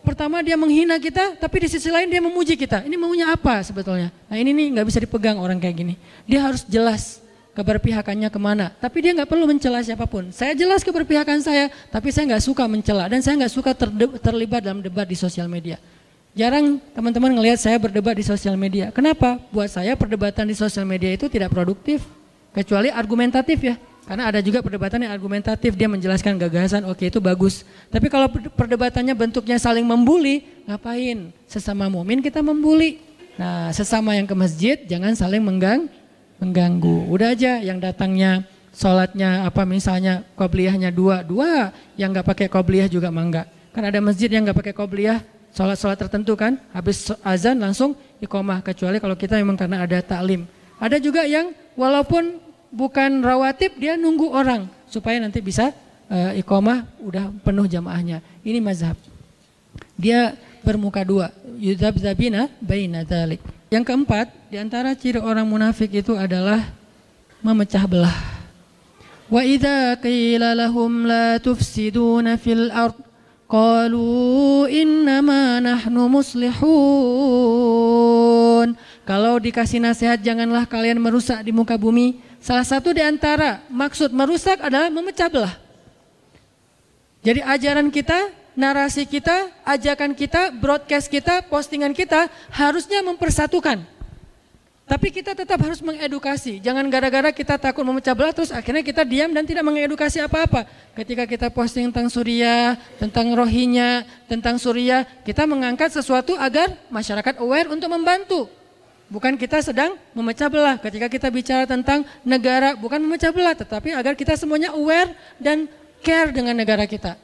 Pertama dia menghina kita, tapi di sisi lain dia memuji kita. Ini maunya apa sebetulnya? Nah ini nih nggak bisa dipegang orang kayak gini. Dia harus jelas keberpihakannya kemana. Tapi dia nggak perlu mencela siapapun. Saya jelas keberpihakan saya, tapi saya nggak suka mencela dan saya nggak suka terlibat dalam debat di sosial media. Jarang teman-teman ngelihat saya berdebat di sosial media. Kenapa? Buat saya perdebatan di sosial media itu tidak produktif, kecuali argumentatif ya. Karena ada juga perdebatan yang argumentatif, dia menjelaskan gagasan, oke itu bagus. Tapi kalau perdebatannya bentuknya saling membuli, ngapain? Sesama mukmin kita membuli. Nah, sesama yang ke masjid jangan saling mengganggu. Udah aja yang datangnya sholatnya apa misalnya qobliyahnya 2, yang nggak pakai qobliyah juga mangga. Kan ada masjid yang nggak pakai qobliyah, sholat tertentu kan, habis azan langsung iqomah, kecuali kalau kita memang karena ada taklim. Ada juga yang walaupun bukan rawatib dia nunggu orang supaya nanti bisa iqomah udah penuh jamaahnya. Ini mazhab. Dia bermuka 2, yudzabzabina baina dzalik. Yang keempat, di antara ciri orang munafik itu adalah memecah belah. Wa idza qila lahum la tufsiduna fil ard qalu innama nahnu muslihun. Kalau dikasih nasihat janganlah kalian merusak di muka bumi, salah satu di antara maksud merusak adalah memecah belah. Jadi ajaran kita, narasi kita, ajakan kita, broadcast kita, postingan kita harusnya mempersatukan. Tapi kita tetap harus mengedukasi. Jangan gara-gara kita takut memecah belah terus akhirnya kita diam dan tidak mengedukasi apa-apa. Ketika kita posting tentang Suriah, tentang Rohingya, tentang Suriah, kita mengangkat sesuatu agar masyarakat aware untuk membantu. Bukan kita sedang memecah belah. Ketika kita bicara tentang negara, bukan memecah belah, tetapi agar kita semuanya aware dan care dengan negara kita.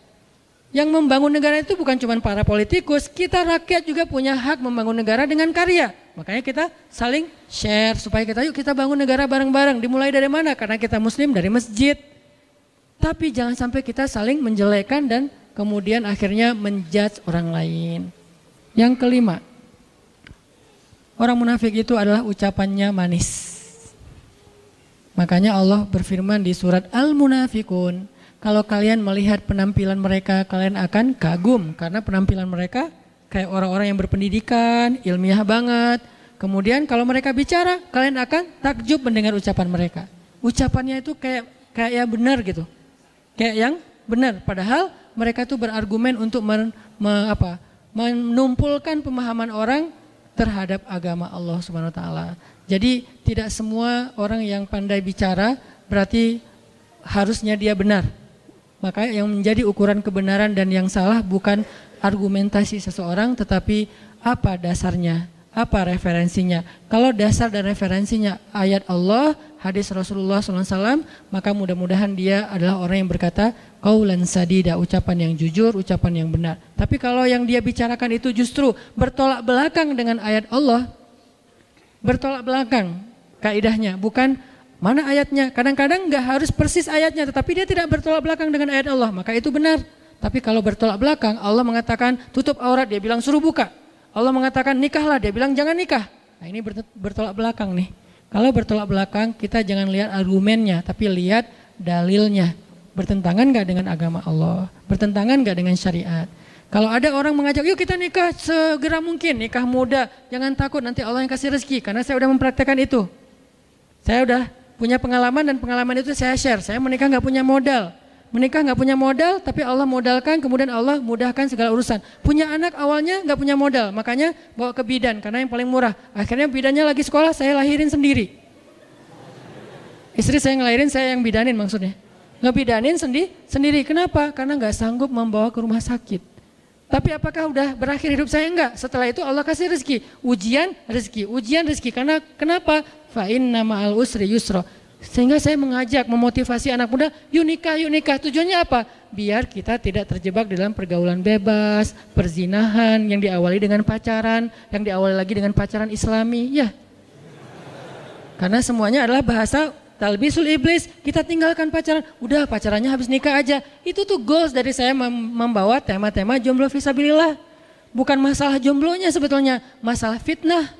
Yang membangun negara itu bukan cuma para politikus, kita rakyat juga punya hak membangun negara dengan karya. Makanya kita saling share supaya yuk kita bangun negara bareng-bareng. Dimulai dari mana? Karena kita muslim dari masjid. Tapi jangan sampai kita saling menjelekkan dan kemudian akhirnya menjudge orang lain. Yang kelima, orang munafik itu adalah ucapannya manis. Makanya Allah berfirman di surat Al-Munafikun, kalau kalian melihat penampilan mereka, kalian akan kagum karena penampilan mereka kayak orang-orang yang berpendidikan, ilmiah banget. Kemudian kalau mereka bicara, kalian akan takjub mendengar ucapan mereka. Ucapannya itu kayak benar gitu, kayak yang benar. Padahal mereka tuh berargumen untuk menumpulkan pemahaman orang terhadap agama Allah Subhanahu Wa Taala. Jadi tidak semua orang yang pandai bicara berarti harusnya dia benar. Maka yang menjadi ukuran kebenaran dan yang salah bukan argumentasi seseorang, tetapi apa dasarnya, apa referensinya. Kalau dasar dan referensinya ayat Allah, hadis Rasulullah SAW, maka mudah-mudahan dia adalah orang yang berkata qaulan sadida, ucapan yang jujur, ucapan yang benar. Tapi kalau yang dia bicarakan itu justru bertolak belakang dengan ayat Allah, bertolak belakang kaidahnya, bukan mana ayatnya. Kadang-kadang nggak harus persis ayatnya, tetapi dia tidak bertolak belakang dengan ayat Allah, maka itu benar. Tapi kalau bertolak belakang, Allah mengatakan tutup aurat, dia bilang suruh buka. Allah mengatakan nikahlah, dia bilang jangan nikah. Nah ini bertolak belakang nih. Kalau bertolak belakang, kita jangan lihat argumennya, tapi lihat dalilnya. Bertentangan nggak dengan agama Allah? Bertentangan nggak dengan syariat? Kalau ada orang mengajak, yuk kita nikah segera mungkin, nikah muda, jangan takut nanti Allah yang kasih rezeki, karena saya udah mempraktekkan itu. Saya udah punya pengalaman dan pengalaman itu saya share. Saya menikah nggak punya modal. Menikah nggak punya modal, tapi Allah modalkan, kemudian Allah mudahkan segala urusan. Punya anak awalnya nggak punya modal, makanya bawa ke bidan karena yang paling murah. Akhirnya bidannya lagi sekolah, saya lahirin sendiri. Istri saya ngelahirin, saya yang bidanin maksudnya. Ngebidanin sendiri. Kenapa? Karena nggak sanggup membawa ke rumah sakit. Tapi apakah udah berakhir hidup saya? Enggak. Setelah itu Allah kasih rezeki. Ujian rezeki. Karena kenapa? Fa inna ma'al usri yusra. Sehingga saya mengajak, memotivasi anak muda, yuk nikah. Tujuannya apa? Biar kita tidak terjebak dalam pergaulan bebas, perzinahan yang diawali dengan pacaran, yang diawali lagi dengan pacaran Islami. Ya. Karena semuanya adalah bahasa talbisul iblis. Kita tinggalkan pacaran, udah pacarannya habis nikah aja. Itu tuh goals dari saya membawa tema-tema jomblo fisabilillah. Bukan masalah jomblonya sebetulnya, masalah fitnah,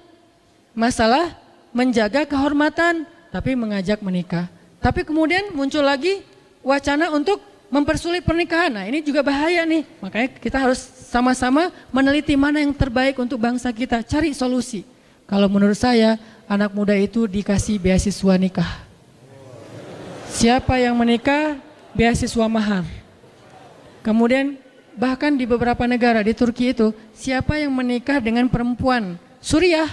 masalah menjaga kehormatan, tapi mengajak menikah. Tapi kemudian muncul lagi wacana untuk mempersulit pernikahan. Nah ini juga bahaya nih. Makanya kita harus sama-sama meneliti mana yang terbaik untuk bangsa kita. Cari solusi. Kalau menurut saya anak muda itu dikasih beasiswa nikah. Siapa yang menikah beasiswa mahar. Kemudian bahkan di beberapa negara di Turki itu siapa yang menikah dengan perempuan Suriah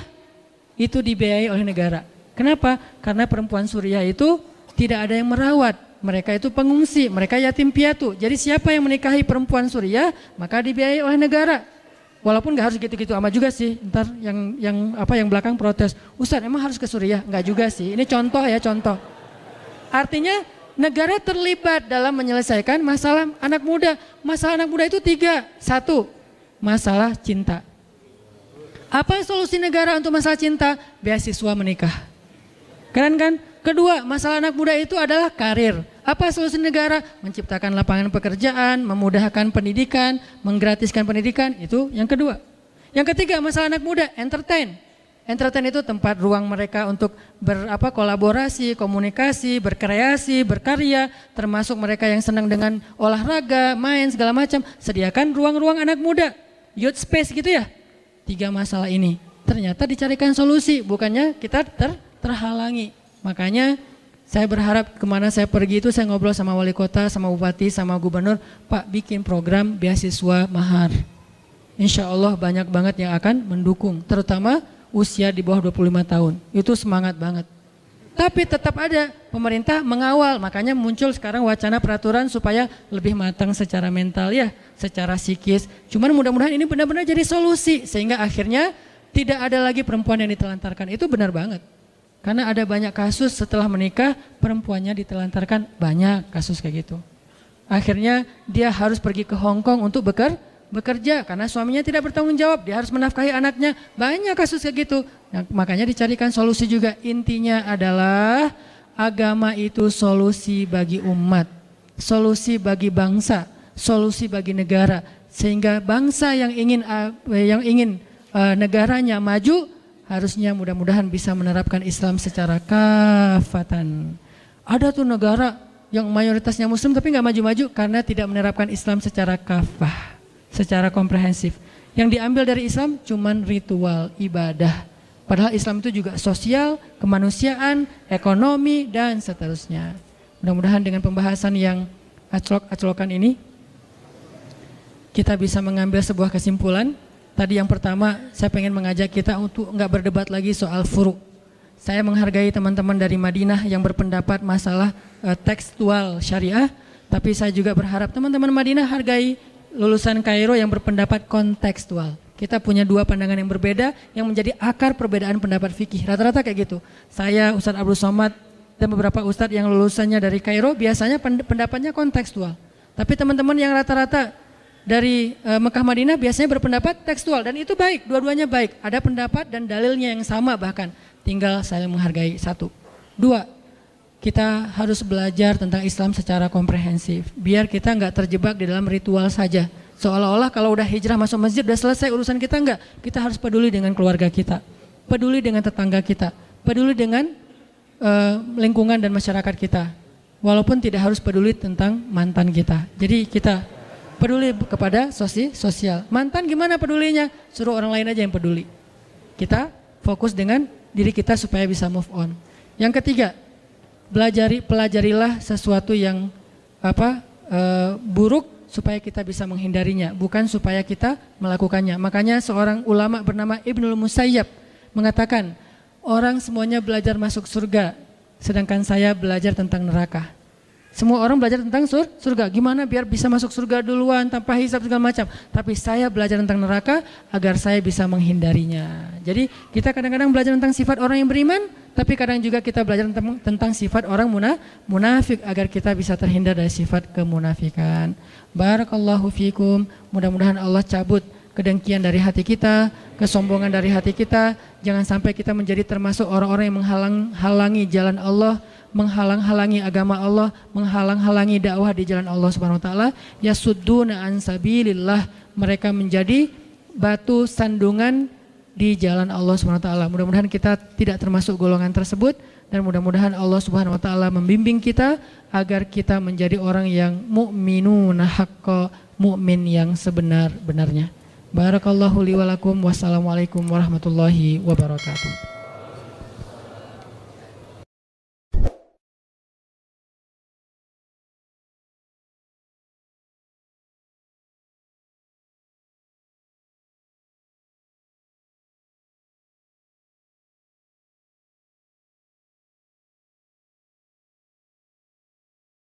itu dibiayai oleh negara. Kenapa? Karena perempuan Suriah itu tidak ada yang merawat. Mereka itu pengungsi, mereka yatim piatu. Jadi siapa yang menikahi perempuan Suriah maka dibiayai oleh negara. Walaupun nggak harus gitu-gitu amat juga sih. Ntar yang belakang protes, Ustaz emang harus ke Suriah? Nggak juga sih. Ini contoh ya, contoh. Artinya negara terlibat dalam menyelesaikan masalah anak muda. Masalah anak muda itu 3. 1, masalah cinta. Apa solusi negara untuk masalah cinta? Beasiswa menikah. Keren kan? Kedua, masalah anak muda itu adalah karir. Apa solusi negara? Menciptakan lapangan pekerjaan, memudahkan pendidikan, menggratiskan pendidikan. Itu yang kedua. Yang ketiga, masalah anak muda, entertain. Entertain itu tempat ruang mereka untuk kolaborasi, komunikasi, berkreasi, berkarya, termasuk mereka yang senang dengan olahraga, main segala macam. Sediakan ruang-ruang anak muda, youth space gitu ya. 3 masalah ini ternyata dicarikan solusi, bukannya kita terhalangi. Makanya saya berharap kemana saya pergi itu saya ngobrol sama wali kota, sama bupati, sama gubernur, Pak bikin program beasiswa mahar. Insya Allah banyak banget yang akan mendukung, terutama usia di bawah 25 tahun. Itu semangat banget. Tapi tetap ada pemerintah mengawal, makanya muncul sekarang wacana peraturan supaya lebih matang secara mental ya, secara psikis. Cuman mudah-mudahan ini benar-benar jadi solusi sehingga akhirnya tidak ada lagi perempuan yang ditelantarkan. Itu benar banget. Karena ada banyak kasus setelah menikah perempuannya ditelantarkan, banyak kasus kayak gitu. Akhirnya dia harus pergi ke Hong Kong untuk bekerja karena suaminya tidak bertanggung jawab, dia harus menafkahi anaknya. Banyak kasus kayak gitu. Nah, makanya dicarikan solusi juga. Intinya adalah agama itu solusi bagi umat, solusi bagi bangsa, solusi bagi negara. Sehingga bangsa yang ingin negaranya maju harusnya mudah-mudahan bisa menerapkan Islam secara kafatan. Ada tuh negara yang mayoritasnya Muslim tapi nggak maju-maju karena tidak menerapkan Islam secara kafah, secara komprehensif. Yang diambil dari Islam cuman ritual ibadah. Padahal Islam itu juga sosial, kemanusiaan, ekonomi, dan seterusnya. Mudah-mudahan dengan pembahasan yang aclok-aclokan ini, kita bisa mengambil sebuah kesimpulan. Tadi yang pertama, saya pengen mengajak kita untuk enggak berdebat lagi soal furu. Saya menghargai teman-teman dari Madinah yang berpendapat masalah tekstual syariah, tapi saya juga berharap teman-teman Madinah hargai lulusan Kairo yang berpendapat kontekstual. Kita punya dua pandangan yang berbeda yang menjadi akar perbedaan pendapat fikih. Rata-rata kayak gitu. Saya, Ustadz Abdul Somad, dan beberapa ustadz yang lulusannya dari Kairo biasanya pendapatnya kontekstual. Tapi teman-teman yang rata-rata dari Mekah Madinah biasanya berpendapat tekstual, dan itu baik, dua-duanya baik. Ada pendapat dan dalilnya yang sama bahkan. Tinggal saling menghargai. Satu. Dua, kita harus belajar tentang Islam secara komprehensif. Biar kita nggak terjebak di dalam ritual saja. Seolah-olah kalau udah hijrah masuk masjid udah selesai urusan kita, enggak. Kita harus peduli dengan keluarga kita, peduli dengan tetangga kita, peduli dengan lingkungan dan masyarakat kita. Walaupun tidak harus peduli tentang mantan kita. Jadi kita peduli kepada sosial. Mantan gimana pedulinya? Suruh orang lain aja yang peduli. Kita fokus dengan diri kita supaya bisa move on. Yang ketiga, pelajarilah sesuatu yang buruk supaya kita bisa menghindarinya, bukan supaya kita melakukannya. Makanya seorang ulama bernama Ibnul Musayyab mengatakan, orang semuanya belajar masuk surga, sedangkan saya belajar tentang neraka. Semua orang belajar tentang surga, gimana biar bisa masuk surga duluan tanpa hisab segala macam. Tapi saya belajar tentang neraka agar saya bisa menghindarinya. Jadi kita kadang-kadang belajar tentang sifat orang yang beriman, tapi kadang juga kita belajar tentang sifat orang munafik agar kita bisa terhindar dari sifat kemunafikan. Barakallahu fikum. Mudah-mudahan Allah cabut kedengkian dari hati kita, kesombongan dari hati kita. Jangan sampai kita menjadi termasuk orang-orang yang menghalangi jalan Allah, menghalang-halangi agama Allah, menghalang-halangi dakwah di jalan Allah Subhanahu wa taala. Yasudduna an sabilillah, mereka menjadi batu sandungan di jalan Allah Subhanahu wa taala. Mudah-mudahan kita tidak termasuk golongan tersebut, dan mudah-mudahan Allah Subhanahu wa taala membimbing kita agar kita menjadi orang yang mukminuna haqqa, mukmin yang sebenar-benarnya. Barakallahu li wa lakum. Wassalamualaikum warahmatullahi wabarakatuh.